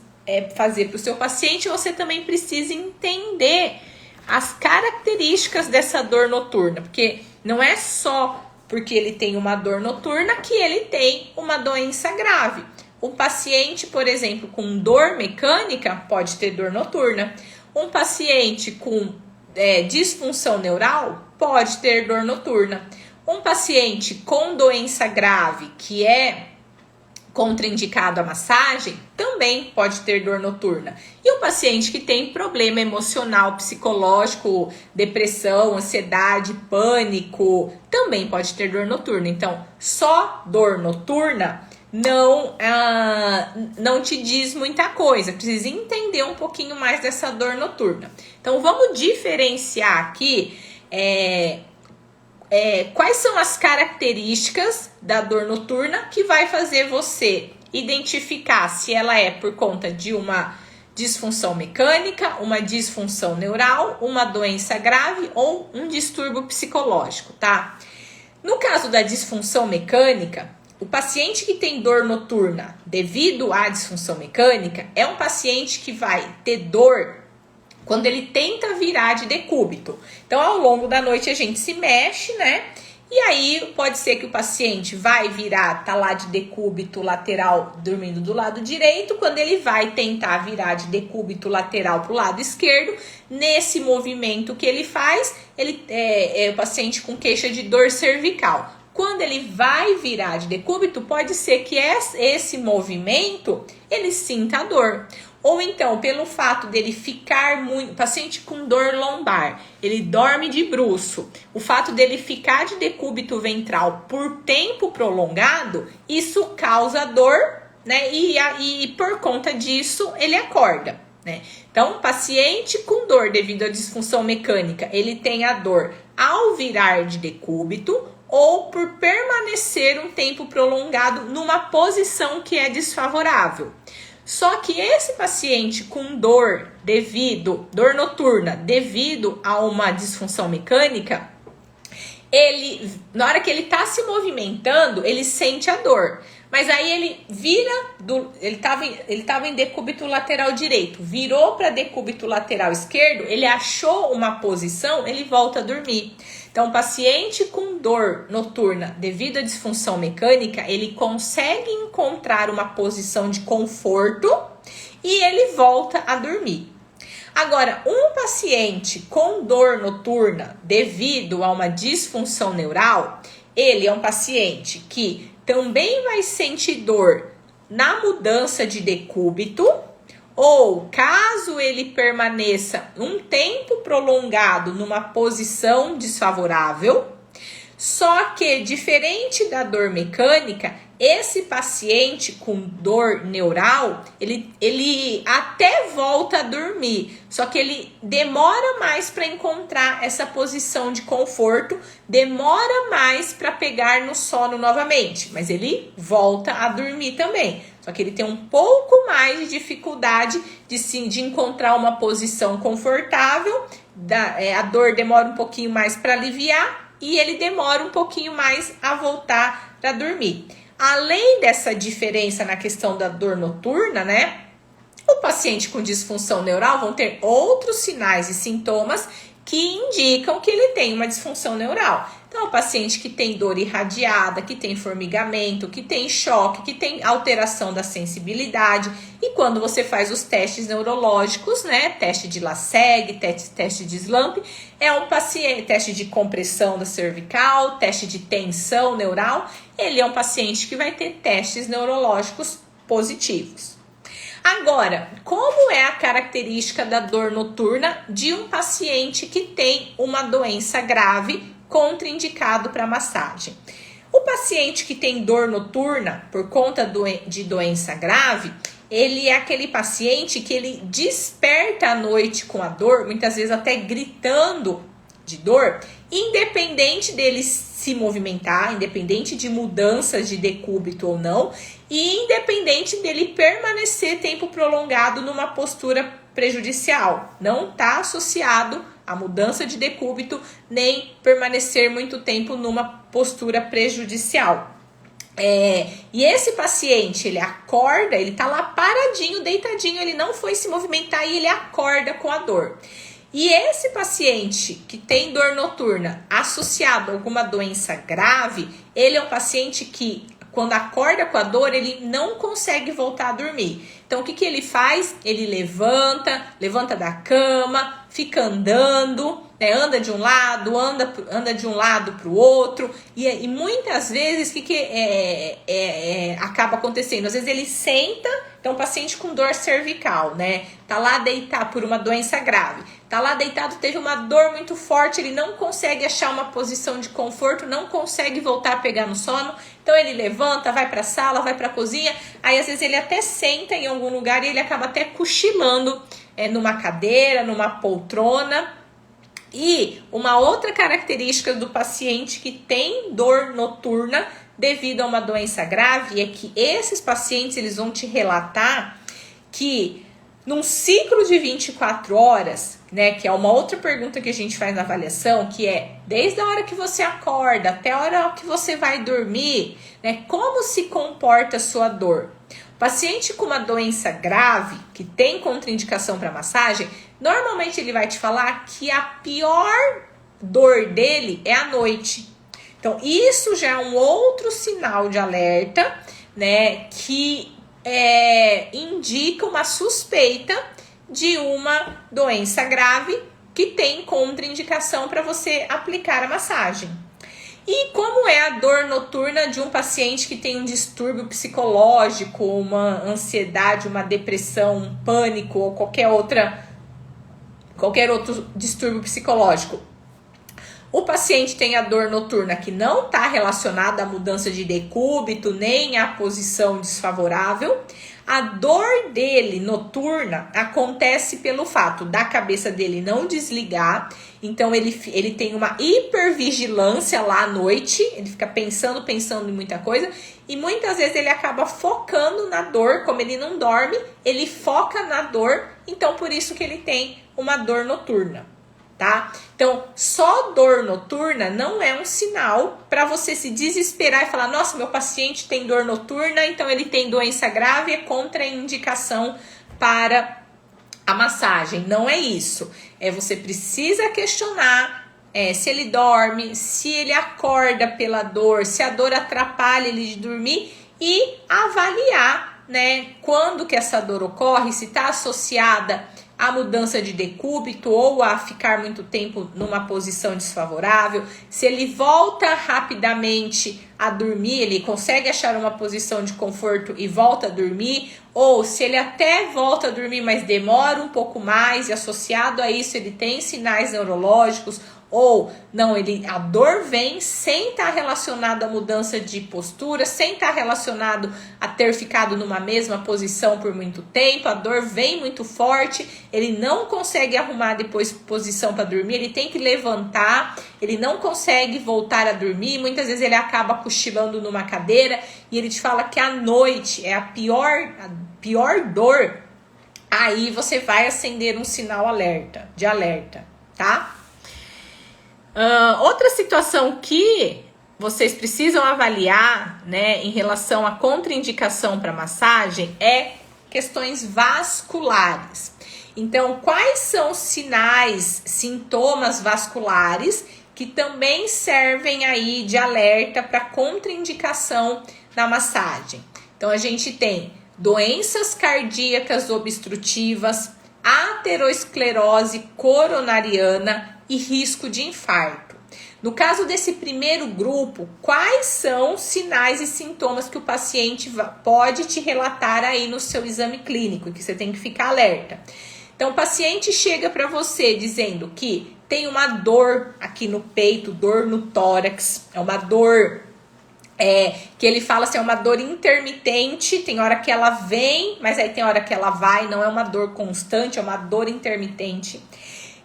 fazer para o seu paciente. Você também precisa entender as características dessa dor noturna, porque não é só porque ele tem uma dor noturna que ele tem uma doença grave. Um paciente, por exemplo, com dor mecânica pode ter dor noturna. Um paciente com disfunção neural pode ter dor noturna. Um paciente com doença grave, que é contraindicado a massagem, também pode ter dor noturna. E o paciente que tem problema emocional, psicológico, depressão, ansiedade, pânico, também pode ter dor noturna. Então, só dor noturna não te diz muita coisa. Precisa entender um pouquinho mais dessa dor noturna. Então, vamos diferenciar aqui quais são as características da dor noturna que vai fazer você identificar se ela é por conta de uma disfunção mecânica, uma disfunção neural, uma doença grave ou um distúrbio psicológico, tá? No caso da disfunção mecânica, o paciente que tem dor noturna devido à disfunção mecânica é um paciente que vai ter dor quando ele tenta virar de decúbito. Então, ao longo da noite, a gente se mexe, né? E aí, pode ser que o paciente vai virar, tá lá de decúbito lateral, dormindo do lado direito. Quando ele vai tentar virar de decúbito lateral pro lado esquerdo, nesse movimento que ele faz, ele é o paciente com queixa de dor cervical. Quando ele vai virar de decúbito, pode ser que esse movimento, ele sinta a dor. Ou então, pelo fato dele ficar muito... Paciente com dor lombar, ele dorme de bruço. O fato dele ficar de decúbito ventral por tempo prolongado, isso causa dor, né? E por conta disso, ele acorda, né? Então, paciente com dor devido à disfunção mecânica, ele tem a dor ao virar de decúbito, ou por permanecer um tempo prolongado numa posição que é desfavorável. Só que esse paciente com dor noturna devido a uma disfunção mecânica, na hora que ele está se movimentando, ele sente a dor. Mas aí ele ele estava em decúbito lateral direito, virou para decúbito lateral esquerdo, ele achou uma posição, ele volta a dormir. Então, o paciente com dor noturna devido à disfunção mecânica, ele consegue encontrar uma posição de conforto e ele volta a dormir. Agora, um paciente com dor noturna devido a uma disfunção neural, ele é um paciente que também vai sentir dor na mudança de decúbito, ou caso ele permaneça um tempo prolongado numa posição desfavorável. Só que, diferente da dor mecânica, esse paciente com dor neural, ele até volta a dormir, só que ele demora mais para encontrar essa posição de conforto, demora mais para pegar no sono novamente, mas ele volta a dormir também. Só que ele tem um pouco mais de dificuldade de encontrar uma posição confortável, a dor demora um pouquinho mais para aliviar, e ele demora um pouquinho mais a voltar para dormir. Além dessa diferença na questão da dor noturna, né? O paciente com disfunção neural vão ter outros sinais e sintomas que indicam que ele tem uma disfunção neural. Então, o paciente que tem dor irradiada, que tem formigamento, que tem choque, que tem alteração da sensibilidade. E quando você faz os testes neurológicos, né? Teste de Laseg, teste de Slump, é um paciente, teste de compressão da cervical, teste de tensão neural. Ele é um paciente que vai ter testes neurológicos positivos. Agora, como é a característica da dor noturna de um paciente que tem uma doença grave contraindicado para massagem? O paciente que tem dor noturna por conta de doença grave, ele é aquele paciente que ele desperta à noite com a dor, muitas vezes até gritando de dor, independente dele se movimentar, independente de mudanças de decúbito ou não, e independente dele permanecer tempo prolongado numa postura prejudicial. Não está associado à mudança de decúbito, nem permanecer muito tempo numa postura prejudicial. E esse paciente, ele acorda, ele tá lá paradinho, deitadinho, ele não foi se movimentar e ele acorda com a dor. E esse paciente que tem dor noturna associado a alguma doença grave, ele é um paciente que, quando acorda com a dor, ele não consegue voltar a dormir. Então, o que ele faz? Ele levanta da cama, fica andando, né? Anda de um lado, anda de um lado para o outro. E muitas vezes, o que acaba acontecendo? Às vezes ele senta, então, paciente com dor cervical, né? Tá lá deitado por uma doença grave. Tá lá deitado, teve uma dor muito forte, ele não consegue achar uma posição de conforto, não consegue voltar a pegar no sono. Então ele levanta, vai para a sala, vai para a cozinha, aí às vezes ele até senta em algum lugar e ele acaba até cochilando numa cadeira, numa poltrona. E uma outra característica do paciente que tem dor noturna devido a uma doença grave é que esses pacientes, eles vão te relatar que num ciclo de 24 horas, né, que é uma outra pergunta que a gente faz na avaliação, que é desde a hora que você acorda até a hora que você vai dormir, né, como se comporta a sua dor? O paciente com uma doença grave, que tem contraindicação para massagem, normalmente ele vai te falar que a pior dor dele é à noite. Então, isso já é um outro sinal de alerta, né, que indica uma suspeita de uma doença grave que tem contraindicação para você aplicar a massagem. E como é a dor noturna de um paciente que tem um distúrbio psicológico, uma ansiedade, uma depressão, um pânico ou qualquer outro distúrbio psicológico? O paciente tem a dor noturna que não está relacionada à mudança de decúbito nem à posição desfavorável. A dor dele noturna acontece pelo fato da cabeça dele não desligar, então ele tem uma hipervigilância lá à noite, ele fica pensando em muita coisa, e muitas vezes ele acaba focando na dor, como ele não dorme, ele foca na dor, então por isso que ele tem uma dor noturna. Tá? Então, só dor noturna não é um sinal para você se desesperar e falar, nossa, meu paciente tem dor noturna, então ele tem doença grave, é contraindicação para a massagem. Não é isso. Você precisa questionar se ele dorme, se ele acorda pela dor, se a dor atrapalha ele de dormir e avaliar, né, quando que essa dor ocorre, se está associada a mudança de decúbito ou a ficar muito tempo numa posição desfavorável, se ele volta rapidamente a dormir, ele consegue achar uma posição de conforto e volta a dormir, ou se ele até volta a dormir, mas demora um pouco mais e associado a isso ele tem sinais neurológicos, ou não, a dor vem sem estar relacionado à mudança de postura, sem estar relacionado a ter ficado numa mesma posição por muito tempo, a dor vem muito forte, ele não consegue arrumar depois posição para dormir, ele tem que levantar, ele não consegue voltar a dormir, muitas vezes ele acaba cochilando numa cadeira e ele te fala que à noite é a pior dor, aí você vai acender um sinal de alerta, tá? Outra situação que vocês precisam avaliar, né, em relação à contraindicação para massagem é questões vasculares. Então, quais são os sinais, sintomas vasculares que também servem aí de alerta para contraindicação na massagem? Então, a gente tem doenças cardíacas obstrutivas, aterosclerose coronariana e risco de infarto. No caso desse primeiro grupo, quais são os sinais e sintomas que o paciente pode te relatar aí no seu exame clínico, que você tem que ficar alerta? Então, o paciente chega para você dizendo que tem uma dor aqui no peito, dor no tórax, é uma dor que ele fala assim, é uma dor intermitente, tem hora que ela vem, mas aí tem hora que ela vai, não é uma dor constante, é uma dor intermitente.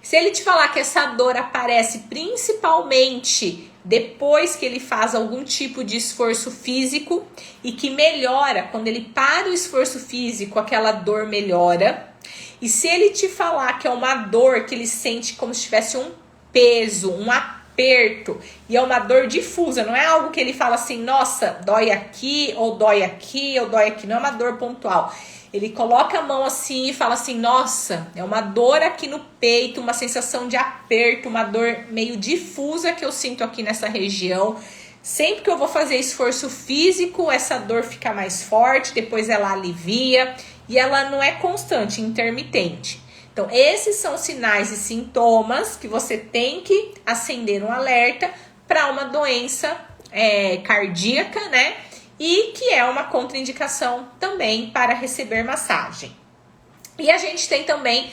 Se ele te falar que essa dor aparece principalmente depois que ele faz algum tipo de esforço físico e que melhora, quando ele para o esforço físico, aquela dor melhora. E se ele te falar que é uma dor que ele sente como se tivesse um peso, um aperto, e é uma dor difusa, não é algo que ele fala assim, nossa, dói aqui, ou dói aqui, ou dói aqui, não é uma dor pontual. Ele coloca a mão assim e fala assim, nossa, é uma dor aqui no peito, uma sensação de aperto, uma dor meio difusa que eu sinto aqui nessa região. Sempre que eu vou fazer esforço físico, essa dor fica mais forte, depois ela alivia e ela não é constante, intermitente. Então, esses são sinais e sintomas que você tem que acender um alerta para uma doença cardíaca, né? E que é uma contraindicação também para receber massagem. E a gente tem também,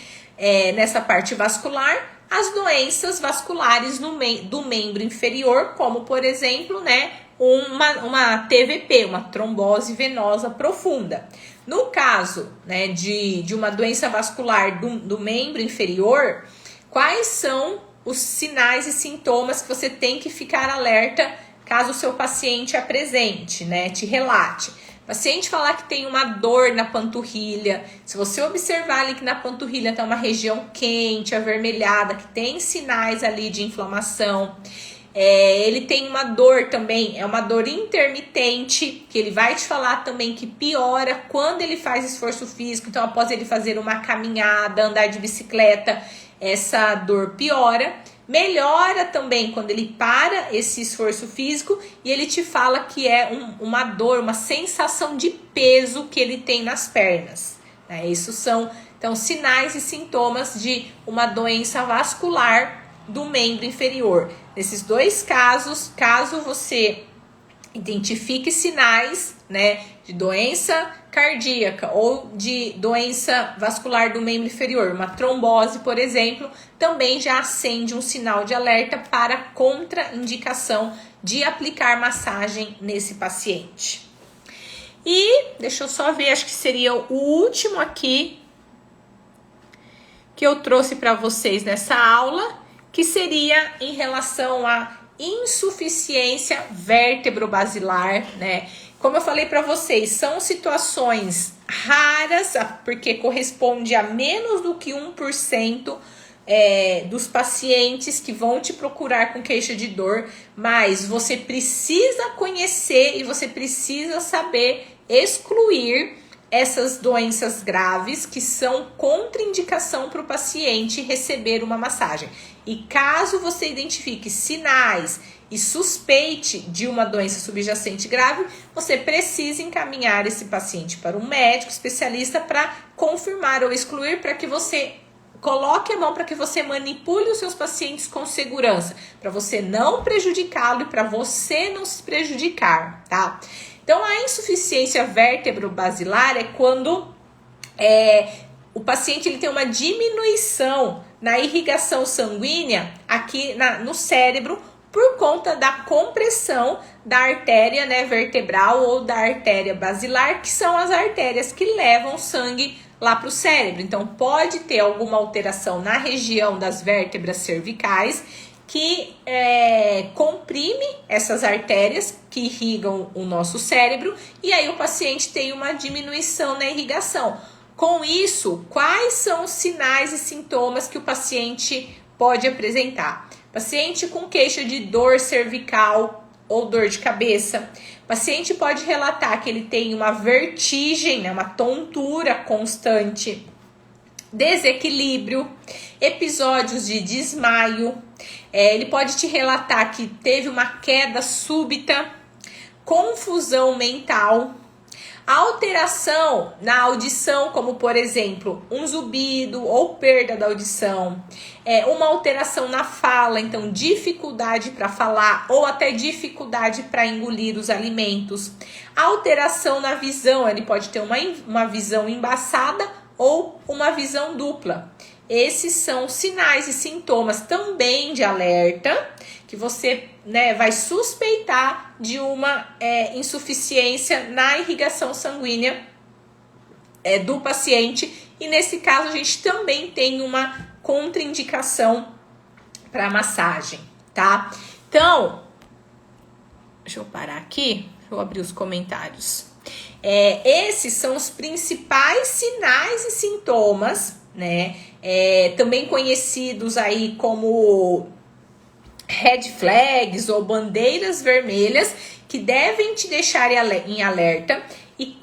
nessa parte vascular, as doenças vasculares do membro inferior, como, por exemplo, né, uma TVP, uma trombose venosa profunda. No caso, né, de uma doença vascular do membro inferior, quais são os sinais e sintomas que você tem que ficar alerta caso o seu paciente apresente, né, te relate. O paciente falar que tem uma dor na panturrilha, se você observar ali que na panturrilha tem uma região quente, avermelhada, que tem sinais ali de inflamação, ele tem uma dor também, é uma dor intermitente, que ele vai te falar também que piora quando ele faz esforço físico, então após ele fazer uma caminhada, andar de bicicleta, essa dor piora. Melhora também quando ele para esse esforço físico e ele te fala que é uma dor, uma sensação de peso que ele tem nas pernas. Né? Isso são, então, sinais e sintomas de uma doença vascular do membro inferior. Nesses dois casos, caso você identifique sinais, né, de doença cardíaca ou de doença vascular do membro inferior, uma trombose, por exemplo, também já acende um sinal de alerta para contraindicação de aplicar massagem nesse paciente. E deixa eu só ver, acho que seria o último aqui que eu trouxe para vocês nessa aula, que seria em relação à insuficiência vértebro-basilar, né? Como eu falei para vocês, são situações raras, porque corresponde a menos do que 1% dos pacientes que vão te procurar com queixa de dor, mas você precisa conhecer e você precisa saber excluir essas doenças graves que são contraindicação para o paciente receber uma massagem. E caso você identifique sinais e suspeite de uma doença subjacente grave, você precisa encaminhar esse paciente para um médico especialista para confirmar ou excluir, para que você coloque a mão, para que você manipule os seus pacientes com segurança, para você não prejudicá-lo e para você não se prejudicar, tá? Então, a insuficiência vértebro-basilar é quando o paciente ele tem uma diminuição na irrigação sanguínea aqui no cérebro por conta da compressão da artéria, né, vertebral ou da artéria basilar, que são as artérias que levam sangue lá para o cérebro. Então, pode ter alguma alteração na região das vértebras cervicais que comprime essas artérias que irrigam o nosso cérebro, e aí o paciente tem uma diminuição na irrigação. Com isso, quais são os sinais e sintomas que o paciente pode apresentar? Paciente com queixa de dor cervical ou dor de cabeça. Paciente pode relatar que ele tem uma vertigem, né, uma tontura constante, desequilíbrio, episódios de desmaio. Ele pode te relatar que teve uma queda súbita, confusão mental, alteração na audição, como por exemplo, um zumbido ou perda da audição, uma alteração na fala, então dificuldade para falar ou até dificuldade para engolir os alimentos, alteração na visão, ele pode ter uma visão embaçada ou uma visão dupla. Esses são sinais e sintomas também de alerta que você, né, vai suspeitar de uma insuficiência na irrigação sanguínea do paciente, e nesse caso a gente também tem uma contraindicação para massagem, tá? Então, deixa eu parar aqui, deixa eu abrir os comentários. Esses são os principais sinais e sintomas, né? Também conhecidos aí como red flags ou bandeiras vermelhas, que devem te deixar em alerta. E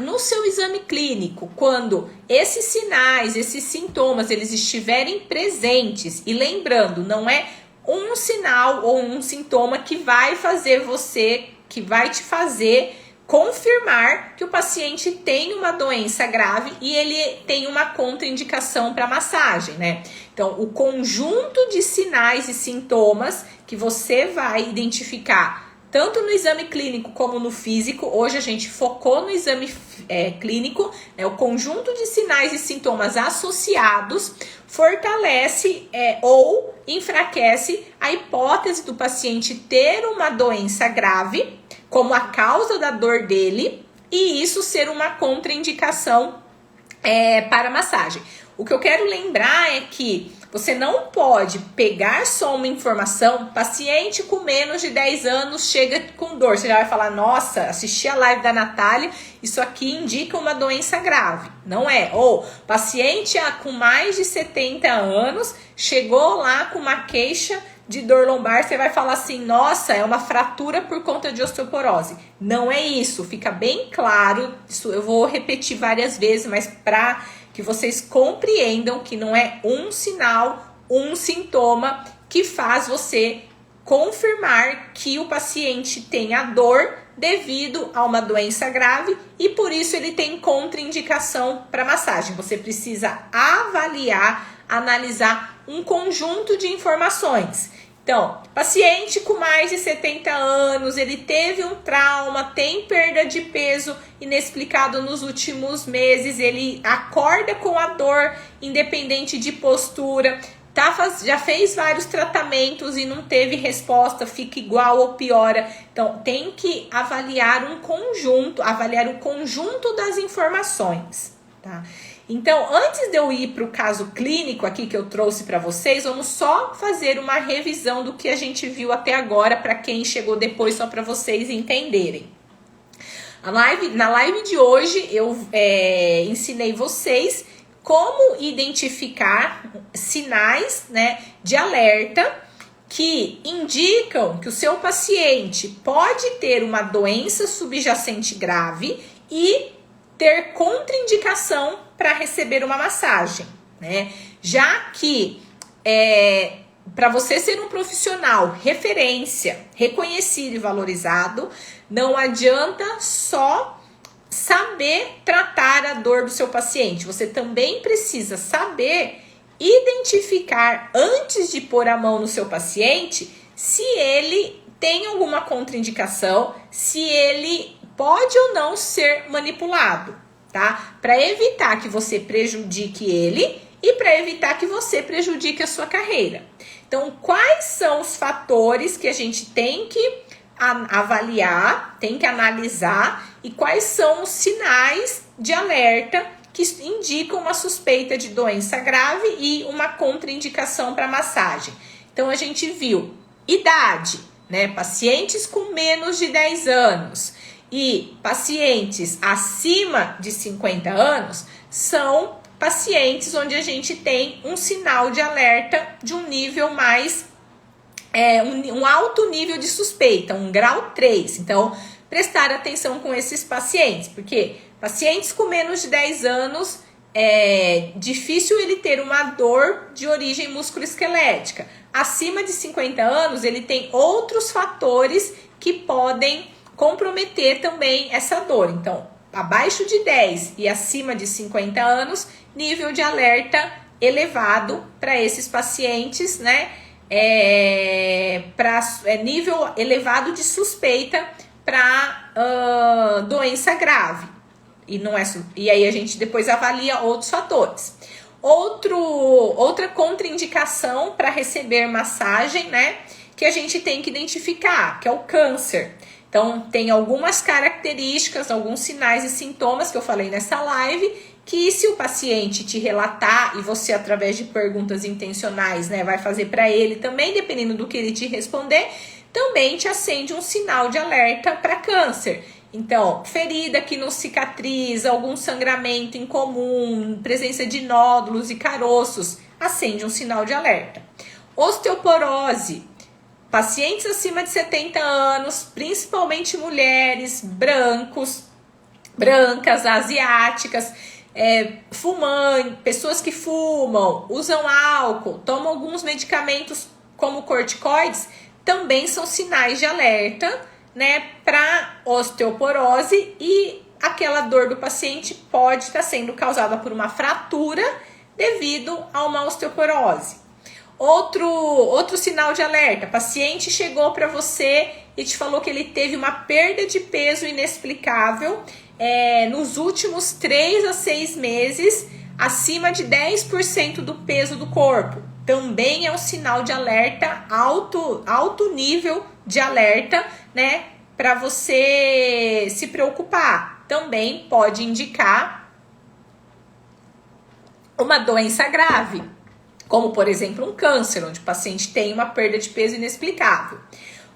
no seu exame clínico, quando esses sinais, esses sintomas, eles estiverem presentes, e lembrando, não é um sinal ou um sintoma que vai te fazer confirmar que o paciente tem uma doença grave e ele tem uma contraindicação para massagem, né? Então, o conjunto de sinais e sintomas que você vai identificar tanto no exame clínico como no físico. Hoje a gente focou no exame clínico, né? O conjunto de sinais e sintomas associados fortalece ou enfraquece a hipótese do paciente ter uma doença grave como a causa da dor dele, e isso ser uma contraindicação para massagem. O que eu quero lembrar é que você não pode pegar só uma informação, paciente com menos de 10 anos chega com dor, você já vai falar, nossa, assisti a live da Natália, isso aqui indica uma doença grave. Não é. Ou paciente com mais de 70 anos chegou lá com uma queixa de dor lombar, você vai falar assim, nossa, é uma fratura por conta de osteoporose. Não é isso, fica bem claro, isso eu vou repetir várias vezes, mas para que vocês compreendam que não é um sinal, um sintoma que faz você confirmar que o paciente tem a dor devido a uma doença grave e por isso ele tem contraindicação para massagem. Você precisa avaliar, analisar um conjunto de informações. Então, paciente com mais de 70 anos, ele teve um trauma, tem perda de peso inexplicado nos últimos meses, ele acorda com a dor independente de postura, já fez vários tratamentos e não teve resposta, fica igual ou piora. Então, tem que avaliar o conjunto das informações, tá? Então, antes de eu ir para o caso clínico aqui que eu trouxe para vocês, vamos só fazer uma revisão do que a gente viu até agora, para quem chegou depois, só para vocês entenderem. Na live de hoje, eu ensinei vocês como identificar sinais, né, de alerta que indicam que o seu paciente pode ter uma doença subjacente grave e ter contraindicação para receber uma massagem, né? Já que para você ser um profissional referência, reconhecido e valorizado, não adianta só saber tratar a dor do seu paciente. Você também precisa saber identificar, antes de pôr a mão no seu paciente, se ele tem alguma contraindicação, se ele pode ou não ser manipulado, tá? Para evitar que você prejudique ele e para evitar que você prejudique a sua carreira. Então, quais são os fatores que a gente tem que avaliar, tem que analisar, e quais são os sinais de alerta que indicam uma suspeita de doença grave e uma contraindicação para massagem? Então, a gente viu idade, né? Pacientes com menos de 10 anos e pacientes acima de 50 anos são pacientes onde a gente tem um sinal de alerta de um nível mais, um alto nível de suspeita, um grau 3. Então, prestar atenção com esses pacientes, porque pacientes com menos de 10 anos, é difícil ele ter uma dor de origem musculoesquelética. Acima de 50 anos, ele tem outros fatores que podem comprometer também essa dor. Então, abaixo de 10 e acima de 50 anos, nível de alerta elevado para esses pacientes, né? Nível elevado de suspeita para doença grave. E aí a gente depois avalia outros fatores. Outra contraindicação para receber massagem, né? Que a gente tem que identificar, que é o câncer. Então, tem algumas características, alguns sinais e sintomas que eu falei nessa live, que se o paciente te relatar e você, através de perguntas intencionais, né, vai fazer para ele também, dependendo do que ele te responder, também te acende um sinal de alerta para câncer. Então, ferida que não cicatriza, algum sangramento incomum, presença de nódulos e caroços, acende um sinal de alerta. Osteoporose. Pacientes acima de 70 anos, principalmente mulheres, brancas, asiáticas, pessoas que fumam, usam álcool, tomam alguns medicamentos como corticoides, também são sinais de alerta, né, para osteoporose, e aquela dor do paciente pode estar sendo causada por uma fratura devido a uma osteoporose. Outro sinal de alerta: paciente chegou para você e te falou que ele teve uma perda de peso inexplicável nos últimos 3 a 6 meses, acima de 10% do peso do corpo. Também é um sinal de alerta, alto nível de alerta, né, para você se preocupar. Também pode indicar uma doença grave, como, por exemplo, um câncer, onde o paciente tem uma perda de peso inexplicável.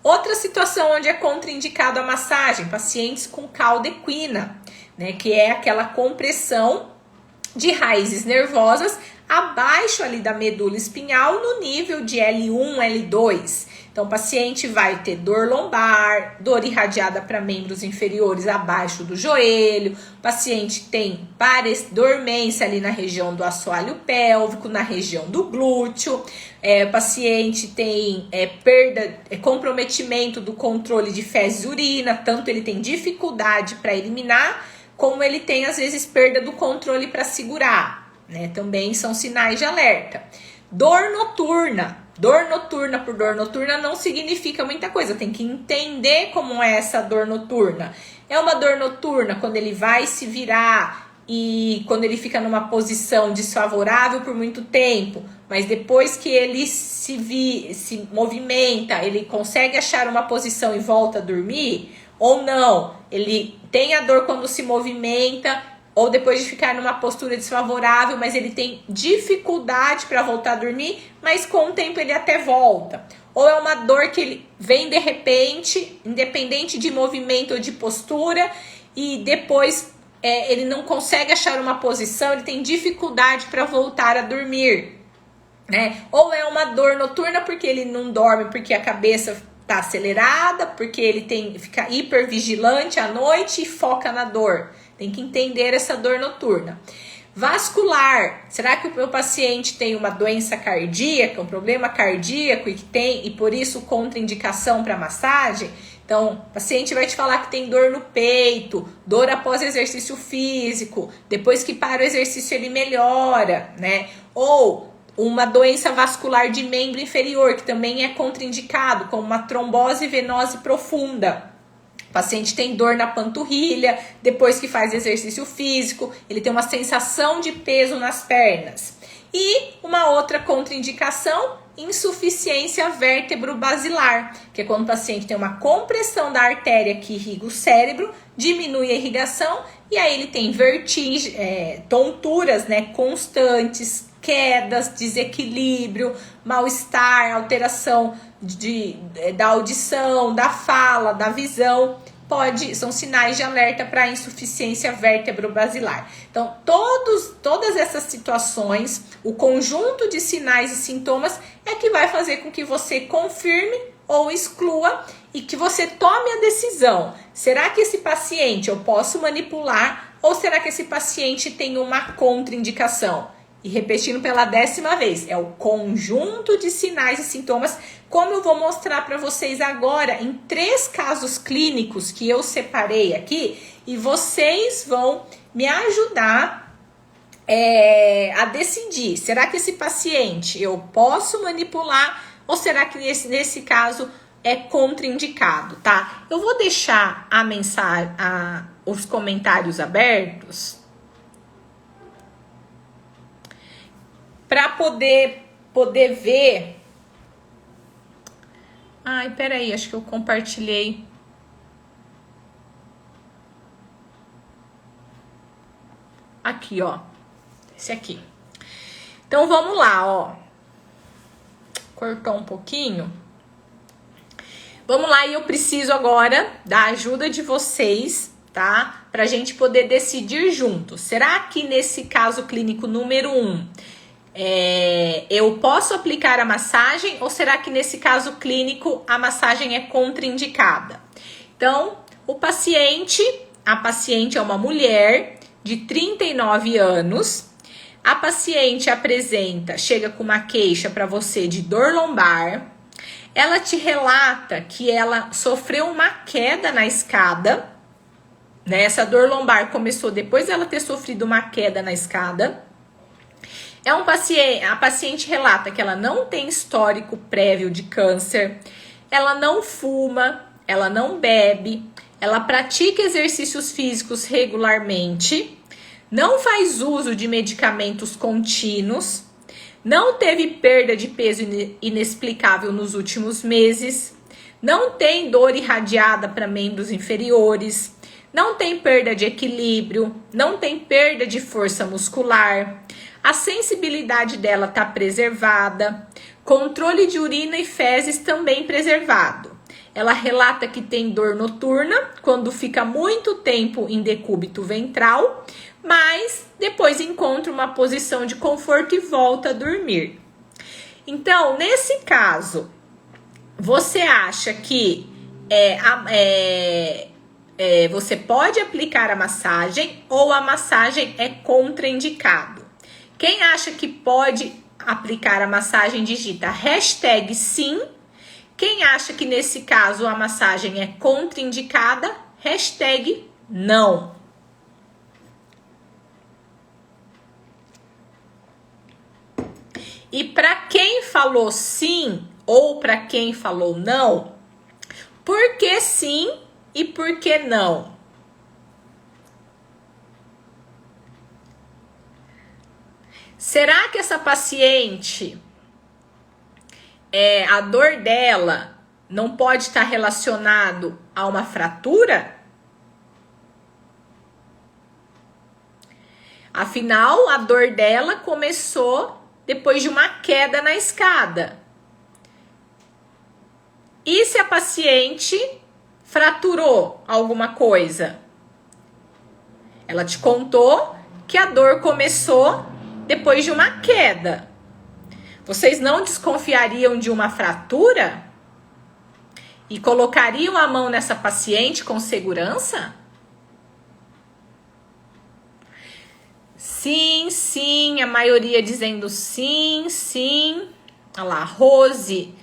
Outra situação onde é contraindicado a massagem: pacientes com cauda equina, né, que é aquela compressão de raízes nervosas abaixo ali da medula espinhal, no nível de L1, L2. Então, o paciente vai ter dor lombar, dor irradiada para membros inferiores abaixo do joelho. O paciente tem dormência ali na região do assoalho pélvico, na região do glúteo. O paciente tem comprometimento do controle de fezes e urina, tanto ele tem dificuldade para eliminar, como ele tem, às vezes, perda do controle para segurar, né? Também são sinais de alerta. Dor noturna. Dor noturna por dor noturna não significa muita coisa. Tem que entender como é essa dor noturna. É uma dor noturna quando ele vai se virar e quando ele fica numa posição desfavorável por muito tempo, mas depois que ele se movimenta, ele consegue achar uma posição e volta a dormir, ou não, ele tem a dor quando se movimenta, ou depois de ficar numa postura desfavorável, mas ele tem dificuldade para voltar a dormir, mas com o tempo ele até volta. Ou é uma dor que ele vem de repente, independente de movimento ou de postura, e depois ele não consegue achar uma posição, ele tem dificuldade para voltar a dormir, né? Ou é uma dor noturna porque ele não dorme, porque a cabeça está acelerada, porque ele fica hipervigilante à noite e foca na dor. Tem que entender essa dor noturna. Vascular, será que o meu paciente tem uma doença cardíaca, um problema cardíaco e por isso contraindicação para massagem? Então, o paciente vai te falar que tem dor no peito, dor após exercício físico, depois que para o exercício ele melhora, né? Ou uma doença vascular de membro inferior, que também é contraindicado, como uma trombose venosa profunda. O paciente tem dor na panturrilha, depois que faz exercício físico, ele tem uma sensação de peso nas pernas. E uma outra contraindicação, insuficiência vértebro-basilar, que é quando o paciente tem uma compressão da artéria que irriga o cérebro, diminui a irrigação e aí ele tem vertigem, tonturas, né, constantes, quedas, desequilíbrio, mal-estar, alteração da audição, da fala, da visão. São sinais de alerta para insuficiência vértebro-basilar. Então, todas essas situações, o conjunto de sinais e sintomas é que vai fazer com que você confirme ou exclua e que você tome a decisão. Será que esse paciente eu posso manipular ou será que esse paciente tem uma contraindicação? E repetindo pela 10ª vez, é o conjunto de sinais e sintomas, como eu vou mostrar para vocês agora em 3 casos clínicos que eu separei aqui, e vocês vão me ajudar a decidir, será que esse paciente eu posso manipular ou será que nesse caso é contraindicado, tá? Eu vou deixar a mensagem, os comentários abertos, para poder ver. Ai, peraí, acho que eu compartilhei. Aqui, ó. Esse aqui. Então, vamos lá, ó. Cortou um pouquinho. Vamos lá, e eu preciso agora da ajuda de vocês, tá? Pra gente poder decidir juntos. Será que nesse caso clínico número 1... eu posso aplicar a massagem ou será que nesse caso clínico a massagem é contraindicada? Então, a paciente é uma mulher de 39 anos, a paciente chega com uma queixa para você de dor lombar, ela te relata que ela sofreu uma queda na escada, né? Essa dor lombar começou depois dela ter sofrido uma queda na escada. A paciente relata que ela não tem histórico prévio de câncer, ela não fuma, ela não bebe, ela pratica exercícios físicos regularmente, não faz uso de medicamentos contínuos, não teve perda de peso inexplicável nos últimos meses, não tem dor irradiada para membros inferiores, não tem perda de equilíbrio, não tem perda de força muscular, a sensibilidade dela está preservada, controle de urina e fezes também preservado. Ela relata que tem dor noturna quando fica muito tempo em decúbito ventral, mas depois encontra uma posição de conforto e volta a dormir. Então, nesse caso, você acha que você pode aplicar a massagem ou a massagem é contraindicado? Quem acha que pode aplicar a massagem, digita hashtag sim. Quem acha que nesse caso a massagem é contraindicada, hashtag não. E para quem falou sim ou para quem falou não, por que sim e por que não? Será que essa paciente, a dor dela não pode estar relacionado a uma fratura? Afinal, a dor dela começou depois de uma queda na escada. E se a paciente fraturou alguma coisa? Ela te contou que a dor começou depois de uma queda. Vocês não desconfiariam de uma fratura? E colocariam a mão nessa paciente com segurança? Sim, sim, a maioria dizendo sim, sim. Olha lá, Rose,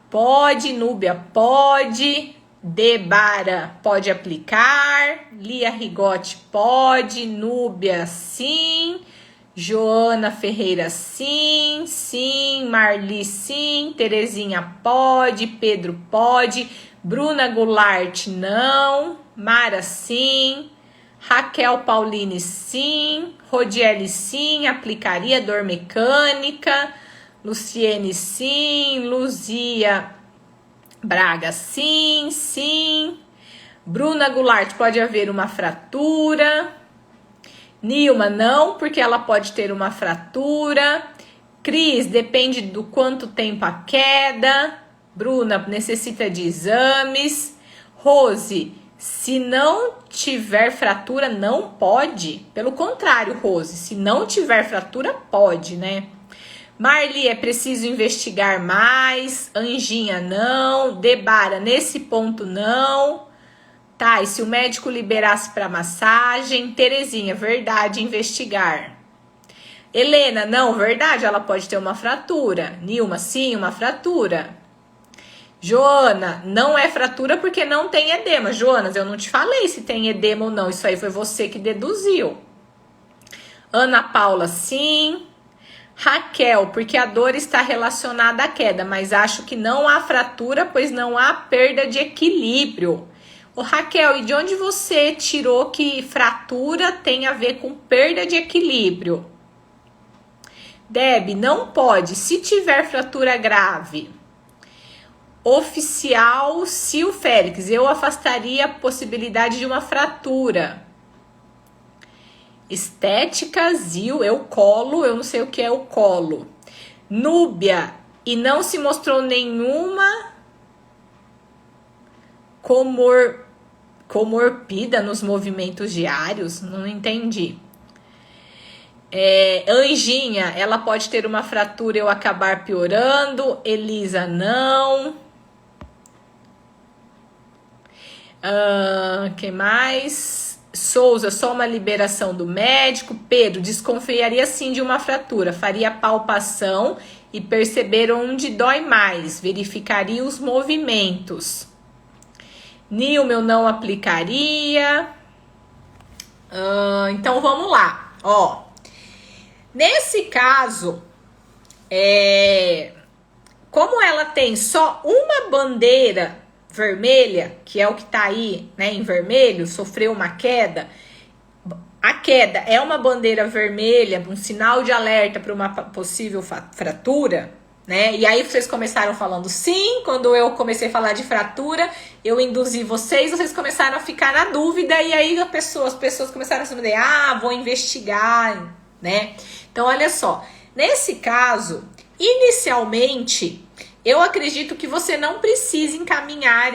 pode, Núbia, pode. Debara, pode aplicar. Lia Rigotti, pode. Núbia, sim. Joana Ferreira, sim, sim. Marli, sim. Terezinha, pode. Pedro, pode. Bruna Goulart, não. Mara, sim. Raquel Pauline, sim. Rodiele, sim. Aplicaria dor mecânica. Luciene, sim. Luzia Braga, sim, sim. Bruna Goulart, pode haver uma fratura. Nilma, não, porque ela pode ter uma fratura. Cris, depende do quanto tempo a queda. Bruna, necessita de exames. Rose, se não tiver fratura, não pode. Pelo contrário, Rose, se não tiver fratura, pode, né? Marli, é preciso investigar mais. Anjinha, não. Debara, nesse ponto, não. Tá, e se o médico liberasse para massagem? Terezinha, verdade, investigar. Helena, não, verdade, ela pode ter uma fratura. Nilma, sim, uma fratura. Joana, não é fratura porque não tem edema. Joanas, eu não te falei se tem edema ou não. Isso aí foi você que deduziu. Ana Paula, sim. Raquel, porque a dor está relacionada à queda, mas acho que não há fratura, pois não há perda de equilíbrio. Ô Raquel, e de onde você tirou que fratura tem a ver com perda de equilíbrio? Deb, não pode, se tiver fratura grave. Oficial Sil Félix, eu afastaria a possibilidade de uma fratura. Estética Zil, eu colo, eu não sei o que é o colo. Núbia, e não se mostrou nenhuma comorbida nos movimentos diários, não entendi. Anjinha, ela pode ter uma fratura e eu acabar piorando. Elisa, não. Quem mais? Souza, só uma liberação do médico. Pedro, desconfiaria sim de uma fratura. Faria palpação e perceber onde dói mais. Verificaria os movimentos. Nilma, eu não aplicaria. Então vamos lá. Ó, nesse caso, como ela tem só uma bandeira vermelha, que é o que tá aí, né, em vermelho, sofreu uma queda. A queda é uma bandeira vermelha, um sinal de alerta para uma possível fratura, né? E aí vocês começaram falando sim, quando eu comecei a falar de fratura, eu induzi vocês começaram a ficar na dúvida, e aí as pessoas começaram a se dizer, vou investigar, né? Então, olha só, nesse caso, inicialmente, eu acredito que você não precisa encaminhar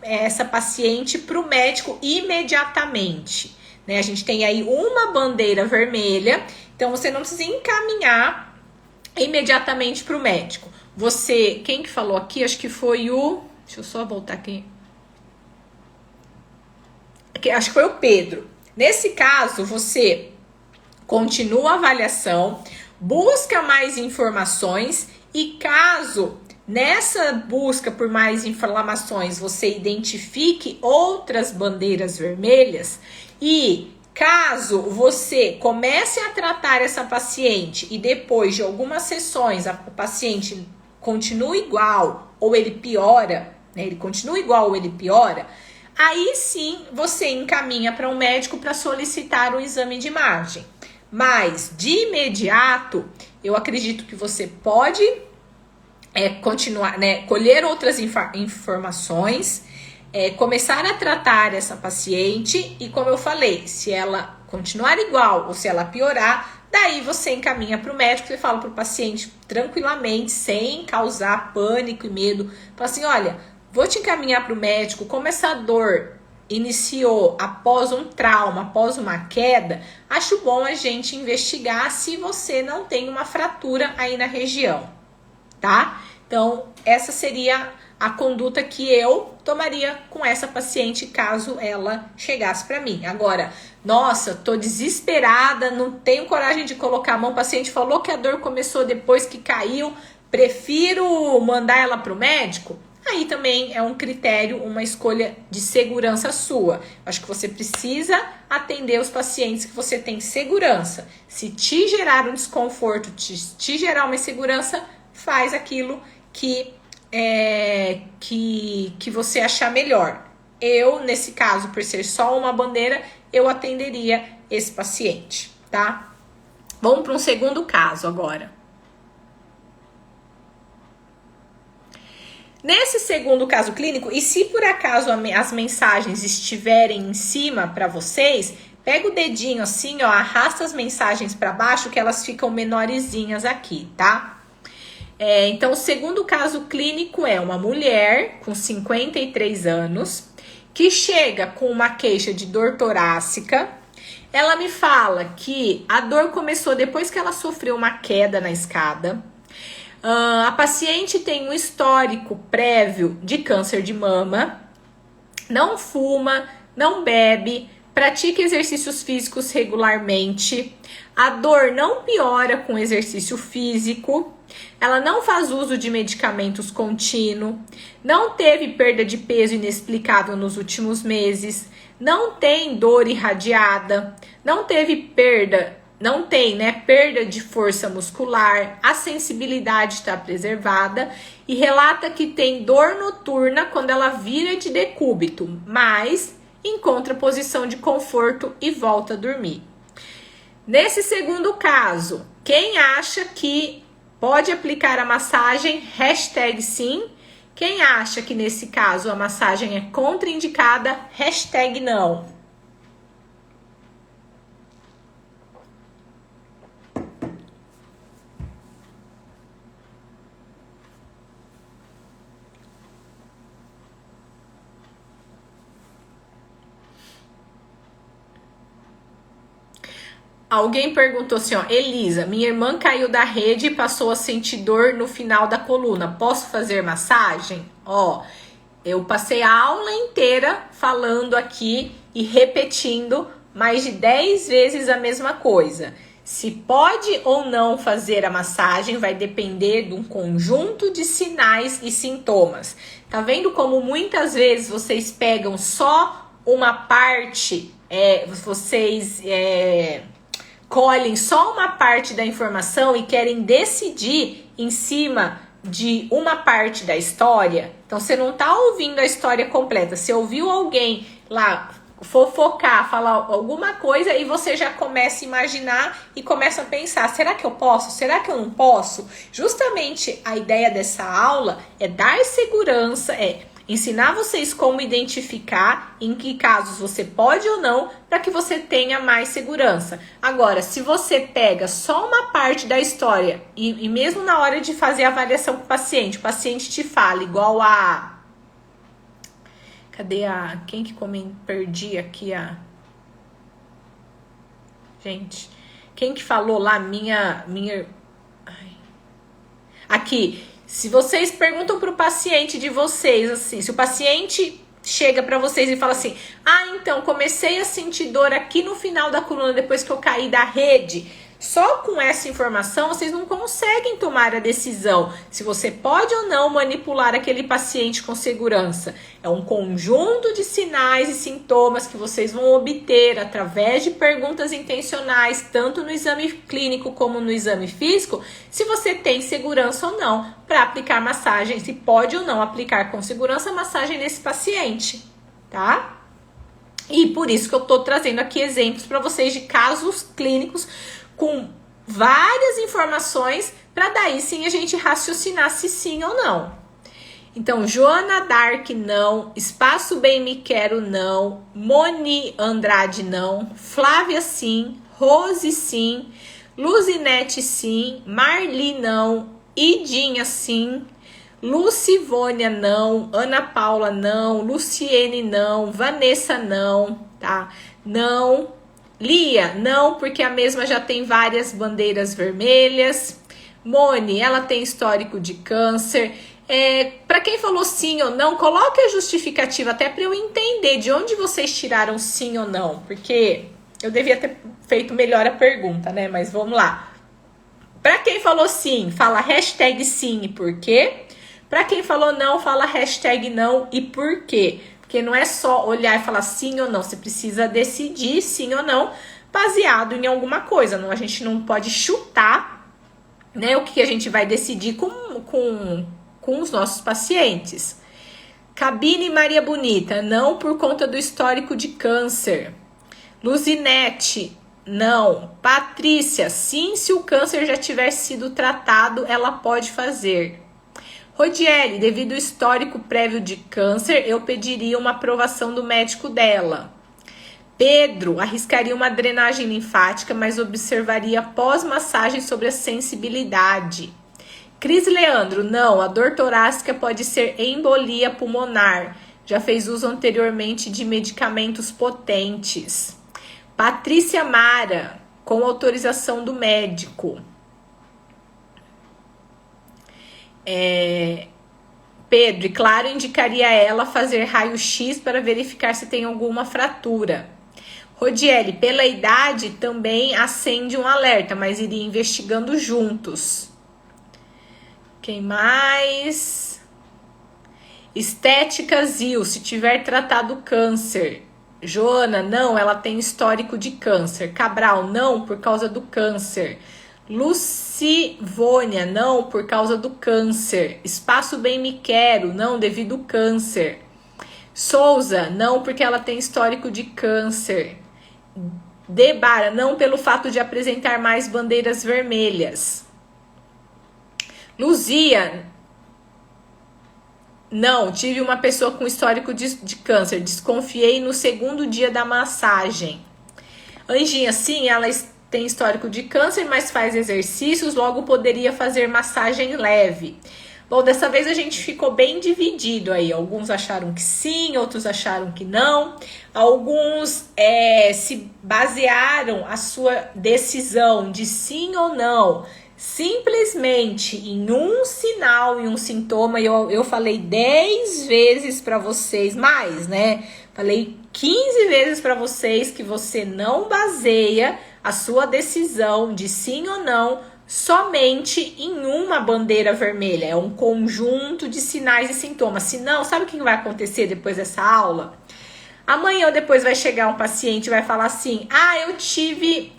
essa paciente para o médico imediatamente, né? A gente tem aí uma bandeira vermelha, então você não precisa encaminhar imediatamente para o médico. Quem que falou aqui? Acho que foi deixa eu só voltar aqui. Acho que foi o Pedro. Nesse caso, você continua a avaliação, busca mais informações e caso nessa busca por mais informações você identifique outras bandeiras vermelhas e caso você comece a tratar essa paciente e depois de algumas sessões o paciente continua igual ou ele piora, né? Ele continua igual ou ele piora, aí sim você encaminha para um médico para solicitar um exame de imagem. Mas, de imediato, eu acredito que você pode continuar, né, colher outras informações, começar a tratar essa paciente e, como eu falei, se ela continuar igual ou se ela piorar, daí você encaminha para o médico e fala para o paciente tranquilamente, sem causar pânico e medo, fala assim, olha, vou te encaminhar para o médico, como essa dor iniciou após um trauma, após uma queda, acho bom a gente investigar se você não tem uma fratura aí na região, tá? Então, essa seria a conduta que eu tomaria com essa paciente caso ela chegasse para mim. Agora, nossa, tô desesperada, não tenho coragem de colocar a mão, o paciente falou que a dor começou depois que caiu, prefiro mandar ela para o médico. Aí também é um critério, uma escolha de segurança sua. Acho que você precisa atender os pacientes que você tem segurança. Se te gerar um desconforto, te gerar uma insegurança, faz aquilo que você achar melhor. Eu, nesse caso, por ser só uma bandeira, eu atenderia esse paciente, tá? Vamos para um segundo caso agora. Nesse segundo caso clínico, e se por acaso as mensagens estiverem em cima para vocês, pega o dedinho assim, ó, arrasta as mensagens para baixo que elas ficam menorzinhas aqui, tá? Então, o segundo caso clínico é uma mulher com 53 anos que chega com uma queixa de dor torácica. Ela me fala que a dor começou depois que ela sofreu uma queda na escada. A paciente tem um histórico prévio de câncer de mama, não fuma, não bebe, pratica exercícios físicos regularmente, a dor não piora com exercício físico, ela não faz uso de medicamentos contínuo, não teve perda de peso inexplicável nos últimos meses, não tem dor irradiada, não tem, perda de força muscular, a sensibilidade está preservada e relata que tem dor noturna quando ela vira de decúbito, mas encontra posição de conforto e volta a dormir. Nesse segundo caso, quem acha que pode aplicar a massagem, hashtag sim. Quem acha que nesse caso a massagem é contraindicada, hashtag não. Alguém perguntou assim, ó, Elisa, minha irmã caiu da rede e passou a sentir dor no final da coluna. Posso fazer massagem? Ó, eu passei a aula inteira falando aqui e repetindo mais de 10 vezes a mesma coisa. Se pode ou não fazer a massagem vai depender de um conjunto de sinais e sintomas. Tá vendo como muitas vezes vocês pegam só uma parte, colhem só uma parte da informação e querem decidir em cima de uma parte da história? Então, você não tá ouvindo a história completa. Você ouviu alguém lá fofocar, falar alguma coisa e você já começa a imaginar e começa a pensar, será que eu posso? Será que eu não posso? Justamente a ideia dessa aula é dar segurança, ensinar vocês como identificar em que casos você pode ou não, para que você tenha mais segurança. Agora, se você pega só uma parte da história e mesmo na hora de fazer a avaliação com o paciente te fala igual a... Cadê a... Quem que perdi aqui a... Gente, quem que falou lá? Ai. Aqui... Se vocês perguntam para o paciente de vocês, assim, se o paciente chega para vocês e fala assim, então, comecei a sentir dor aqui no final da coluna depois que eu caí da rede, só com essa informação vocês não conseguem tomar a decisão se você pode ou não manipular aquele paciente com segurança. É um conjunto de sinais e sintomas que vocês vão obter através de perguntas intencionais, tanto no exame clínico como no exame físico, se você tem segurança ou não para aplicar massagem, se pode ou não aplicar com segurança a massagem nesse paciente, tá? E por isso que eu tô trazendo aqui exemplos para vocês de casos clínicos com várias informações para daí sim a gente raciocinar se sim ou não. Então, Joana Dark não, Espaço Bem Me Quero não, Moni Andrade não, Flávia sim, Rose sim, Luzinete sim, Marli não, Idinha sim, Lucivônia não, Ana Paula não, Luciene não, Vanessa não, tá? Não, Lia não, porque a mesma já tem várias bandeiras vermelhas. Moni, ela tem histórico de câncer. Para quem falou sim ou não, coloque a justificativa até para eu entender de onde vocês tiraram sim ou não, porque eu devia ter feito melhor a pergunta, né? Mas vamos lá. Para quem falou sim, fala hashtag sim e por quê? Para quem falou não, fala hashtag não e por quê? Porque não é só olhar e falar sim ou não, você precisa decidir sim ou não baseado em alguma coisa. Não, a gente não pode chutar, né, o que a gente vai decidir com os nossos pacientes. Cabine Maria Bonita, não por conta do histórico de câncer. Luzinete, não. Patrícia, sim, se o câncer já tiver sido tratado, ela pode fazer. Rodiele, devido ao histórico prévio de câncer, eu pediria uma aprovação do médico dela. Pedro, arriscaria uma drenagem linfática, mas observaria pós-massagem sobre a sensibilidade. Cris Leandro, não, a dor torácica pode ser embolia pulmonar. Já fez uso anteriormente de medicamentos potentes. Patrícia Mara, com autorização do médico. Pedro, e claro, indicaria ela fazer raio-x para verificar se tem alguma fratura. Rodiele, pela idade também acende um alerta, mas iria investigando juntos. Quem mais? Estética Zil, se tiver tratado câncer. Joana, não, ela tem histórico de câncer. Cabral, não, por causa do câncer. Lucivônia, não, por causa do câncer. Espaço Bem Me Quero, não, devido ao câncer. Souza, não, porque ela tem histórico de câncer. Debara, não, pelo fato de apresentar mais bandeiras vermelhas. Luzia, não, tive uma pessoa com histórico de câncer. Desconfiei no segundo dia da massagem. Anjinha, sim, ela tem histórico de câncer, mas faz exercícios, logo poderia fazer massagem leve. Bom, dessa vez a gente ficou bem dividido aí. Alguns acharam que sim, outros acharam que não. Alguns se basearam a sua decisão de sim ou não simplesmente em um sinal e um sintoma. Eu falei 10 vezes para vocês, mais, né? Falei 15 vezes para vocês que você não baseia a sua decisão de sim ou não somente em uma bandeira vermelha. É um conjunto de sinais e sintomas. Se não, sabe o que vai acontecer depois dessa aula? Amanhã ou depois vai chegar um paciente e vai falar assim: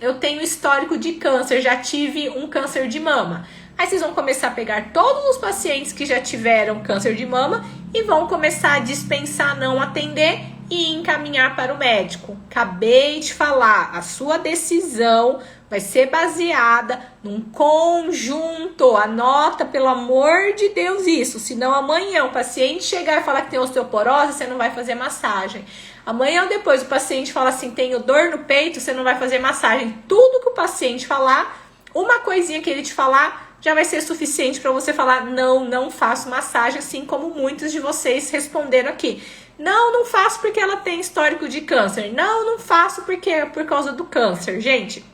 eu tenho histórico de câncer, já tive um câncer de mama. Aí vocês vão começar a pegar todos os pacientes que já tiveram câncer de mama e vão começar a dispensar, não atender e encaminhar para o médico. Acabei de falar, a sua decisão vai ser baseada num conjunto. Anota, pelo amor de Deus, isso. Senão amanhã o paciente chegar e falar que tem osteoporose, você não vai fazer massagem. Amanhã ou depois o paciente fala assim, tenho dor no peito, você não vai fazer massagem. Tudo que o paciente falar, uma coisinha que ele te falar, já vai ser suficiente para você falar, não faço massagem, assim como muitos de vocês responderam aqui. Não faço porque ela tem histórico de câncer. Não faço porque é por causa do câncer. Gente,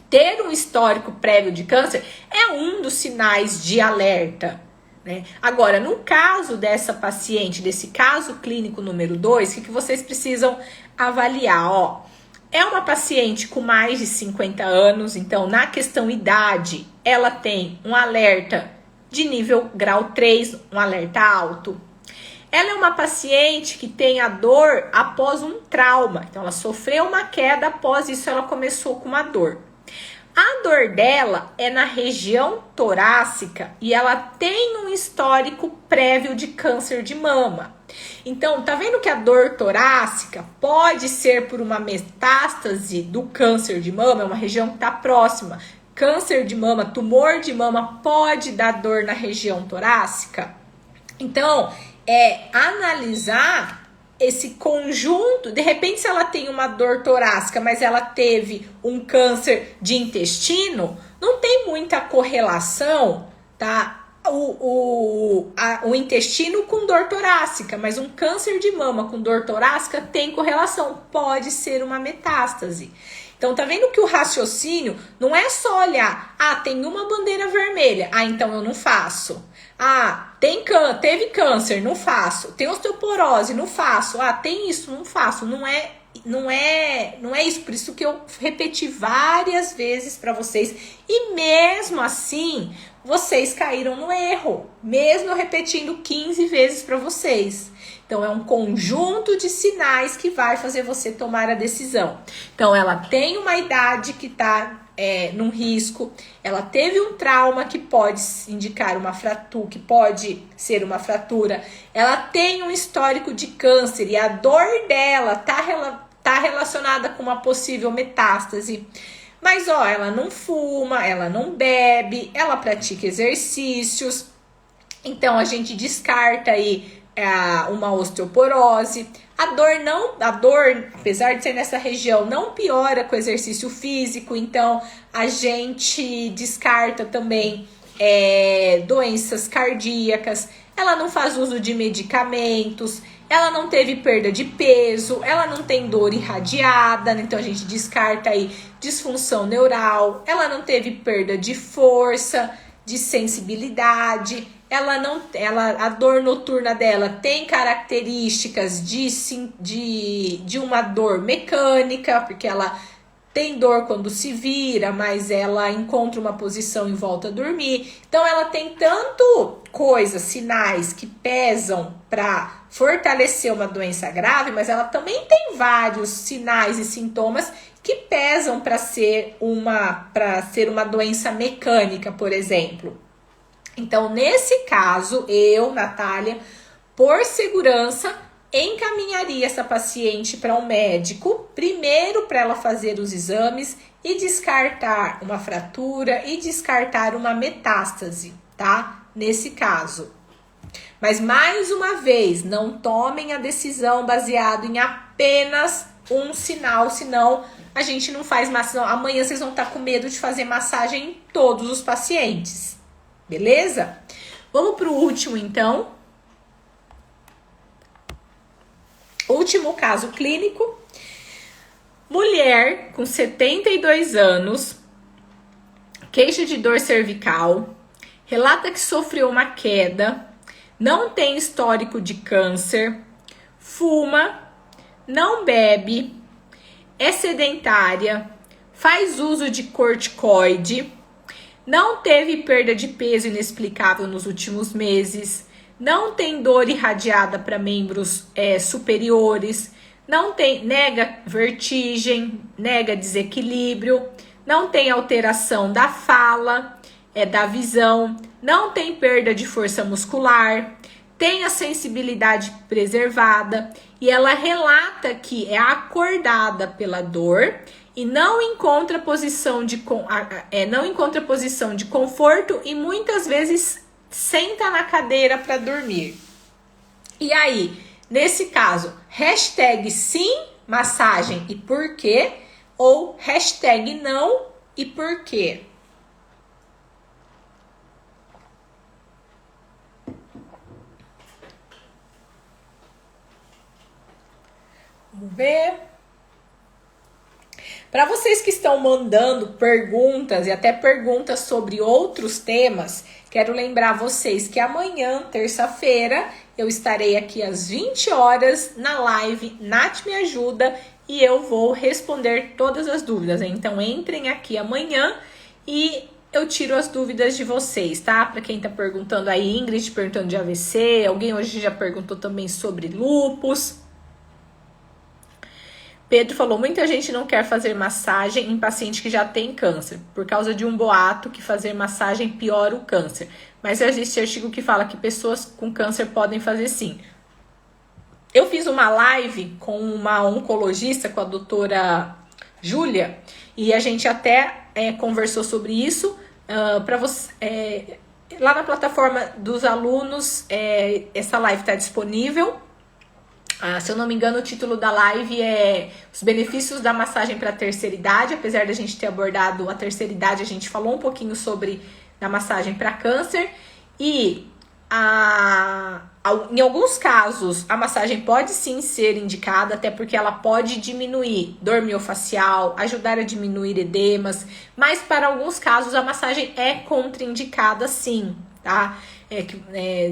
ter um histórico prévio de câncer é um dos sinais de alerta, né? Agora, no caso dessa paciente, desse caso clínico número 2, o que vocês precisam avaliar? É uma paciente com mais de 50 anos, então na questão idade, ela tem um alerta de nível grau 3, um alerta alto. Ela é uma paciente que tem a dor após um trauma, então ela sofreu uma queda, após isso ela começou com uma dor. A dor dela é na região torácica e ela tem um histórico prévio de câncer de mama. Então, tá vendo que a dor torácica pode ser por uma metástase do câncer de mama, é uma região que está próxima. Câncer de mama, tumor de mama pode dar dor na região torácica. Então, é analisar esse conjunto, de repente se ela tem uma dor torácica, mas ela teve um câncer de intestino, não tem muita correlação, tá? O intestino com dor torácica, mas um câncer de mama com dor torácica tem correlação, pode ser uma metástase. Então, tá vendo que o raciocínio não é só olhar, tem uma bandeira vermelha, então eu não faço. Teve câncer, não faço. Tem osteoporose, não faço. Tem isso, não faço. Não é isso. Por isso que eu repeti várias vezes para vocês. E mesmo assim, vocês caíram no erro. Mesmo eu repetindo 15 vezes para vocês. Então, é um conjunto de sinais que vai fazer você tomar a decisão. Então, ela tem uma idade que está num risco, ela teve um trauma que pode indicar uma fratura, que pode ser uma fratura, ela tem um histórico de câncer e a dor dela tá relacionada com uma possível metástase. Mas, ela não fuma, ela não bebe, ela pratica exercícios. Então, a gente descarta aí uma osteoporose. A dor, apesar de ser nessa região, não piora com exercício físico. Então, a gente descarta também doenças cardíacas. Ela não faz uso de medicamentos. Ela não teve perda de peso. Ela não tem dor irradiada. Então, a gente descarta aí disfunção neural. Ela não teve perda de força, de sensibilidade. A dor noturna dela tem características de uma dor mecânica, porque ela tem dor quando se vira, mas ela encontra uma posição e volta a dormir. Então, ela tem tanto sinais que pesam para fortalecer uma doença grave, mas ela também tem vários sinais e sintomas que pesam para ser uma doença mecânica, por exemplo. Então, nesse caso, eu, Natália, por segurança, encaminharia essa paciente para um médico, primeiro para ela fazer os exames e descartar uma fratura e descartar uma metástase, tá? Nesse caso. Mas, mais uma vez, não tomem a decisão baseado em apenas um sinal, senão a gente não faz massagem. Amanhã vocês vão estar com medo de fazer massagem em todos os pacientes. Beleza? Vamos para o último, então. Último caso clínico. Mulher com 72 anos, queixa de dor cervical, relata que sofreu uma queda, não tem histórico de câncer, fuma, não bebe, é sedentária, faz uso de corticoide, não teve perda de peso inexplicável nos últimos meses, não tem dor irradiada para membros superiores, nega vertigem, nega desequilíbrio, não tem alteração da fala, da visão, não tem perda de força muscular, tem a sensibilidade preservada e ela relata que é acordada pela dor e não encontra posição de conforto e muitas vezes senta na cadeira para dormir. E aí, nesse caso, hashtag sim, massagem e por quê? Ou hashtag não e por quê? Vamos ver. Para vocês que estão mandando perguntas e até perguntas sobre outros temas, quero lembrar vocês que amanhã, terça-feira, eu estarei aqui às 20 horas na live Nath Me Ajuda e eu vou responder todas as dúvidas. Então, entrem aqui amanhã e eu tiro as dúvidas de vocês, tá? Para quem tá perguntando aí, Ingrid perguntando de AVC, alguém hoje já perguntou também sobre lúpus. Pedro falou, muita gente não quer fazer massagem em paciente que já tem câncer, por causa de um boato que fazer massagem piora o câncer. Mas existe artigo que fala que pessoas com câncer podem fazer sim. Eu fiz uma live com uma oncologista, com a doutora Júlia, e a gente até conversou sobre isso. Para você, lá na plataforma dos alunos, essa live está disponível. Se eu não me engano, o título da live é Os benefícios da massagem para a terceira idade. Apesar da gente ter abordado a terceira idade, a gente falou um pouquinho sobre a massagem para câncer. E em alguns casos, a massagem pode sim ser indicada, até porque ela pode diminuir dor miofascial, ajudar a diminuir edemas, mas para alguns casos a massagem é contraindicada sim, tá?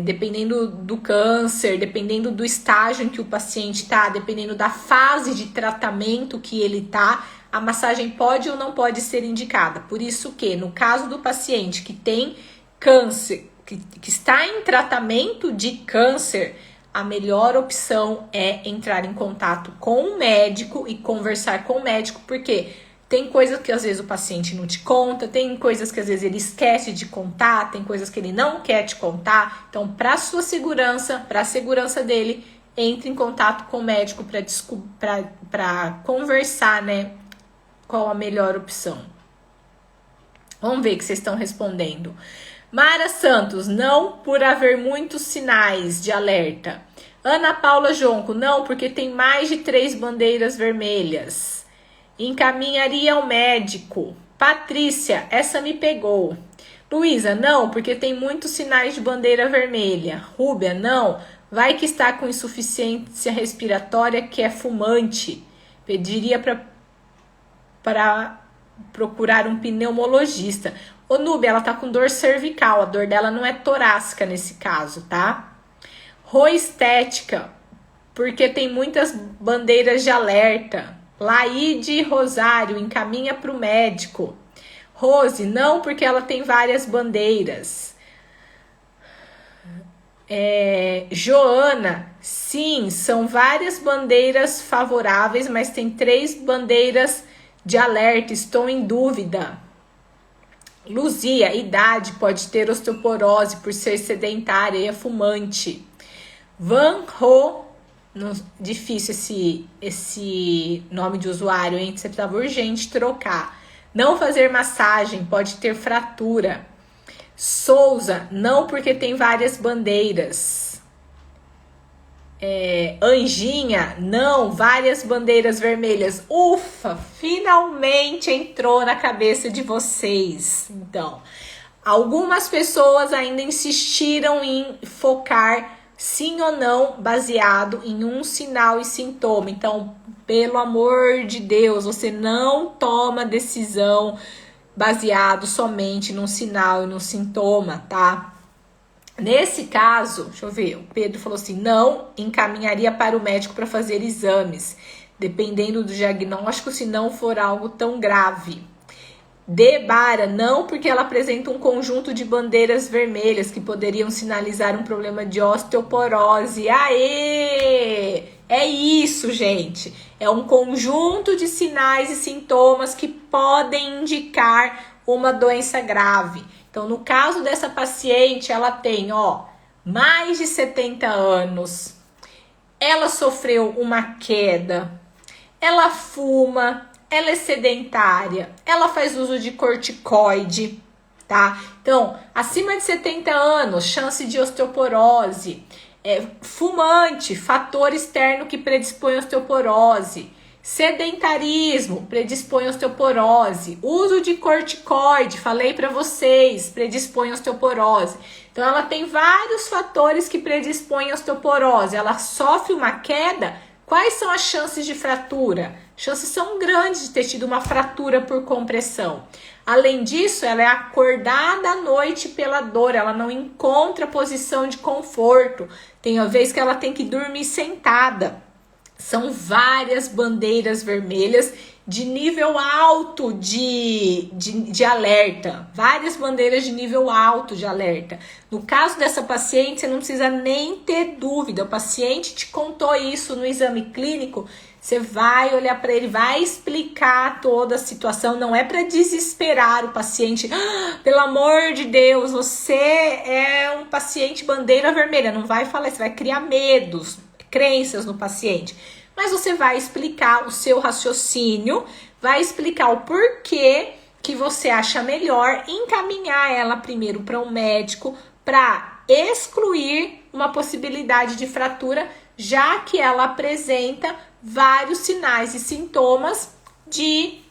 Dependendo do câncer, dependendo do estágio em que o paciente tá, dependendo da fase de tratamento que ele tá, a massagem pode ou não pode ser indicada. Por isso que, no caso do paciente que tem câncer, que está em tratamento de câncer, a melhor opção é entrar em contato com o médico e conversar com o médico, porque tem coisas que às vezes o paciente não te conta, tem coisas que às vezes ele esquece de contar, tem coisas que ele não quer te contar. Então, para sua segurança, para a segurança dele, entre em contato com o médico para conversar, né, qual a melhor opção. Vamos ver o que vocês estão respondendo. Mara Santos, não por haver muitos sinais de alerta. Ana Paula Jonco, não, porque tem mais de 3 bandeiras vermelhas. Encaminharia ao médico. Patrícia, essa me pegou. Luísa, não, porque tem muitos sinais de bandeira vermelha. Rúbia, não, vai que está com insuficiência respiratória, que é fumante. Pediria para procurar um pneumologista. Ô, Núbia, ela tá com dor cervical, a dor dela não é torácica nesse caso, tá? Estética, porque tem muitas bandeiras de alerta. Laide Rosário, encaminha para o médico. Rose, não, porque ela tem várias bandeiras. Joana, sim, são várias bandeiras favoráveis, mas tem 3 bandeiras de alerta, estou em dúvida. Luzia, idade, pode ter osteoporose por ser sedentária e é fumante. Van Ho, difícil esse nome de usuário, hein? Você precisava urgente trocar. Não fazer massagem, pode ter fratura. Souza, não, porque tem várias bandeiras. Anjinha, não, várias bandeiras vermelhas. Ufa, finalmente entrou na cabeça de vocês. Então, algumas pessoas ainda insistiram em focar sim ou não baseado em um sinal e sintoma. Então, pelo amor de Deus, você não toma decisão baseado somente num sinal e num sintoma, tá? Nesse caso, deixa eu ver, o Pedro falou assim, não encaminharia para o médico para fazer exames, dependendo do diagnóstico, se não for algo tão grave. Debara, não, porque ela apresenta um conjunto de bandeiras vermelhas que poderiam sinalizar um problema de osteoporose. Aê! É isso, gente. É um conjunto de sinais e sintomas que podem indicar uma doença grave. Então, no caso dessa paciente, ela tem, mais de 70 anos, ela sofreu uma queda, ela fuma, ela é sedentária, ela faz uso de corticoide, tá? Então, acima de 70 anos, chance de osteoporose, fumante, fator externo que predispõe a osteoporose, sedentarismo, predispõe a osteoporose, uso de corticoide, falei para vocês, predispõe a osteoporose. Então, ela tem vários fatores que predispõem a osteoporose. Ela sofre uma queda, quais são as chances de fratura? Chances são grandes de ter tido uma fratura por compressão. Além disso, ela é acordada à noite pela dor, ela não encontra posição de conforto. Tem uma vez que ela tem que dormir sentada. São várias bandeiras vermelhas de nível alto de alerta. Várias bandeiras de nível alto de alerta. No caso dessa paciente, você não precisa nem ter dúvida. O paciente te contou isso no exame clínico. Você vai olhar para ele, vai explicar toda a situação, não é para desesperar o paciente. Ah, pelo amor de Deus, você é um paciente bandeira vermelha. Não vai falar, você vai criar medos, crenças no paciente. Mas você vai explicar o seu raciocínio, vai explicar o porquê que você acha melhor encaminhar ela primeiro para um médico para excluir uma possibilidade de fratura, já que ela apresenta vários sinais e sintomas de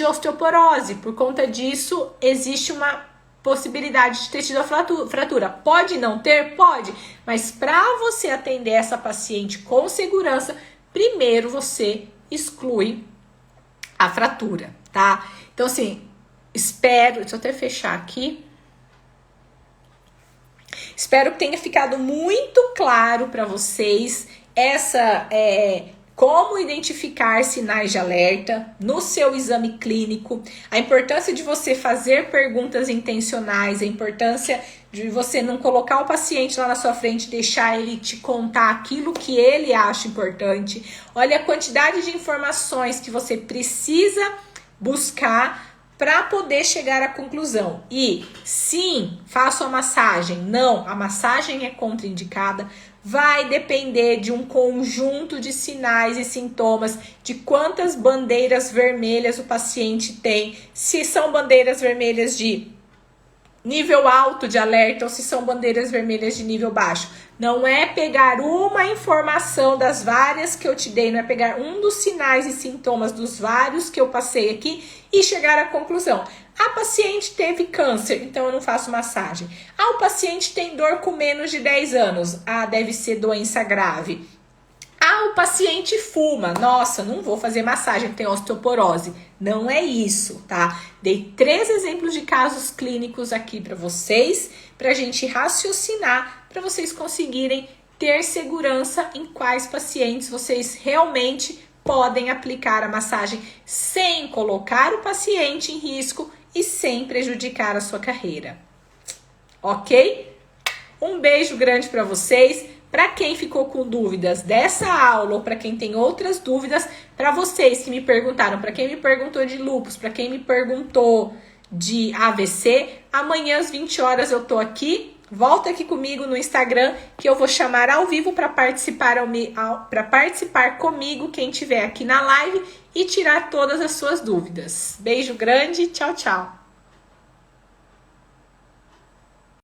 osteoporose. Por conta disso, existe uma possibilidade de ter tido a fratura. Pode não ter? Pode. Mas para você atender essa paciente com segurança, primeiro você exclui a fratura, tá? Então, assim, deixa eu até fechar aqui. Espero que tenha ficado muito claro para vocês como identificar sinais de alerta no seu exame clínico, a importância de você fazer perguntas intencionais, a importância de você não colocar o paciente lá na sua frente, deixar ele te contar aquilo que ele acha importante. Olha a quantidade de informações que você precisa buscar para poder chegar à conclusão. E sim, faço a massagem. Não, a massagem é contraindicada. Vai depender de um conjunto de sinais e sintomas, de quantas bandeiras vermelhas o paciente tem, se são bandeiras vermelhas de nível alto de alerta ou se são bandeiras vermelhas de nível baixo. Não é pegar uma informação das várias que eu te dei, não é pegar um dos sinais e sintomas dos vários que eu passei aqui e chegar à conclusão. A paciente teve câncer, então eu não faço massagem. O paciente tem dor com menos de 10 anos. Deve ser doença grave. O paciente fuma. Nossa, não vou fazer massagem, tem osteoporose. Não é isso, tá? Dei 3 exemplos de casos clínicos aqui para vocês, pra gente raciocinar, para vocês conseguirem ter segurança em quais pacientes vocês realmente podem aplicar a massagem sem colocar o paciente em risco e sem prejudicar a sua carreira. Ok? Um beijo grande para vocês. Para quem ficou com dúvidas dessa aula ou para quem tem outras dúvidas, para vocês que me perguntaram, para quem me perguntou de lúpus, para quem me perguntou de AVC, amanhã às 20 horas eu tô aqui. Volta aqui comigo no Instagram que eu vou chamar ao vivo para participar comigo quem estiver aqui na live e tirar todas as suas dúvidas. Beijo grande, tchau, tchau.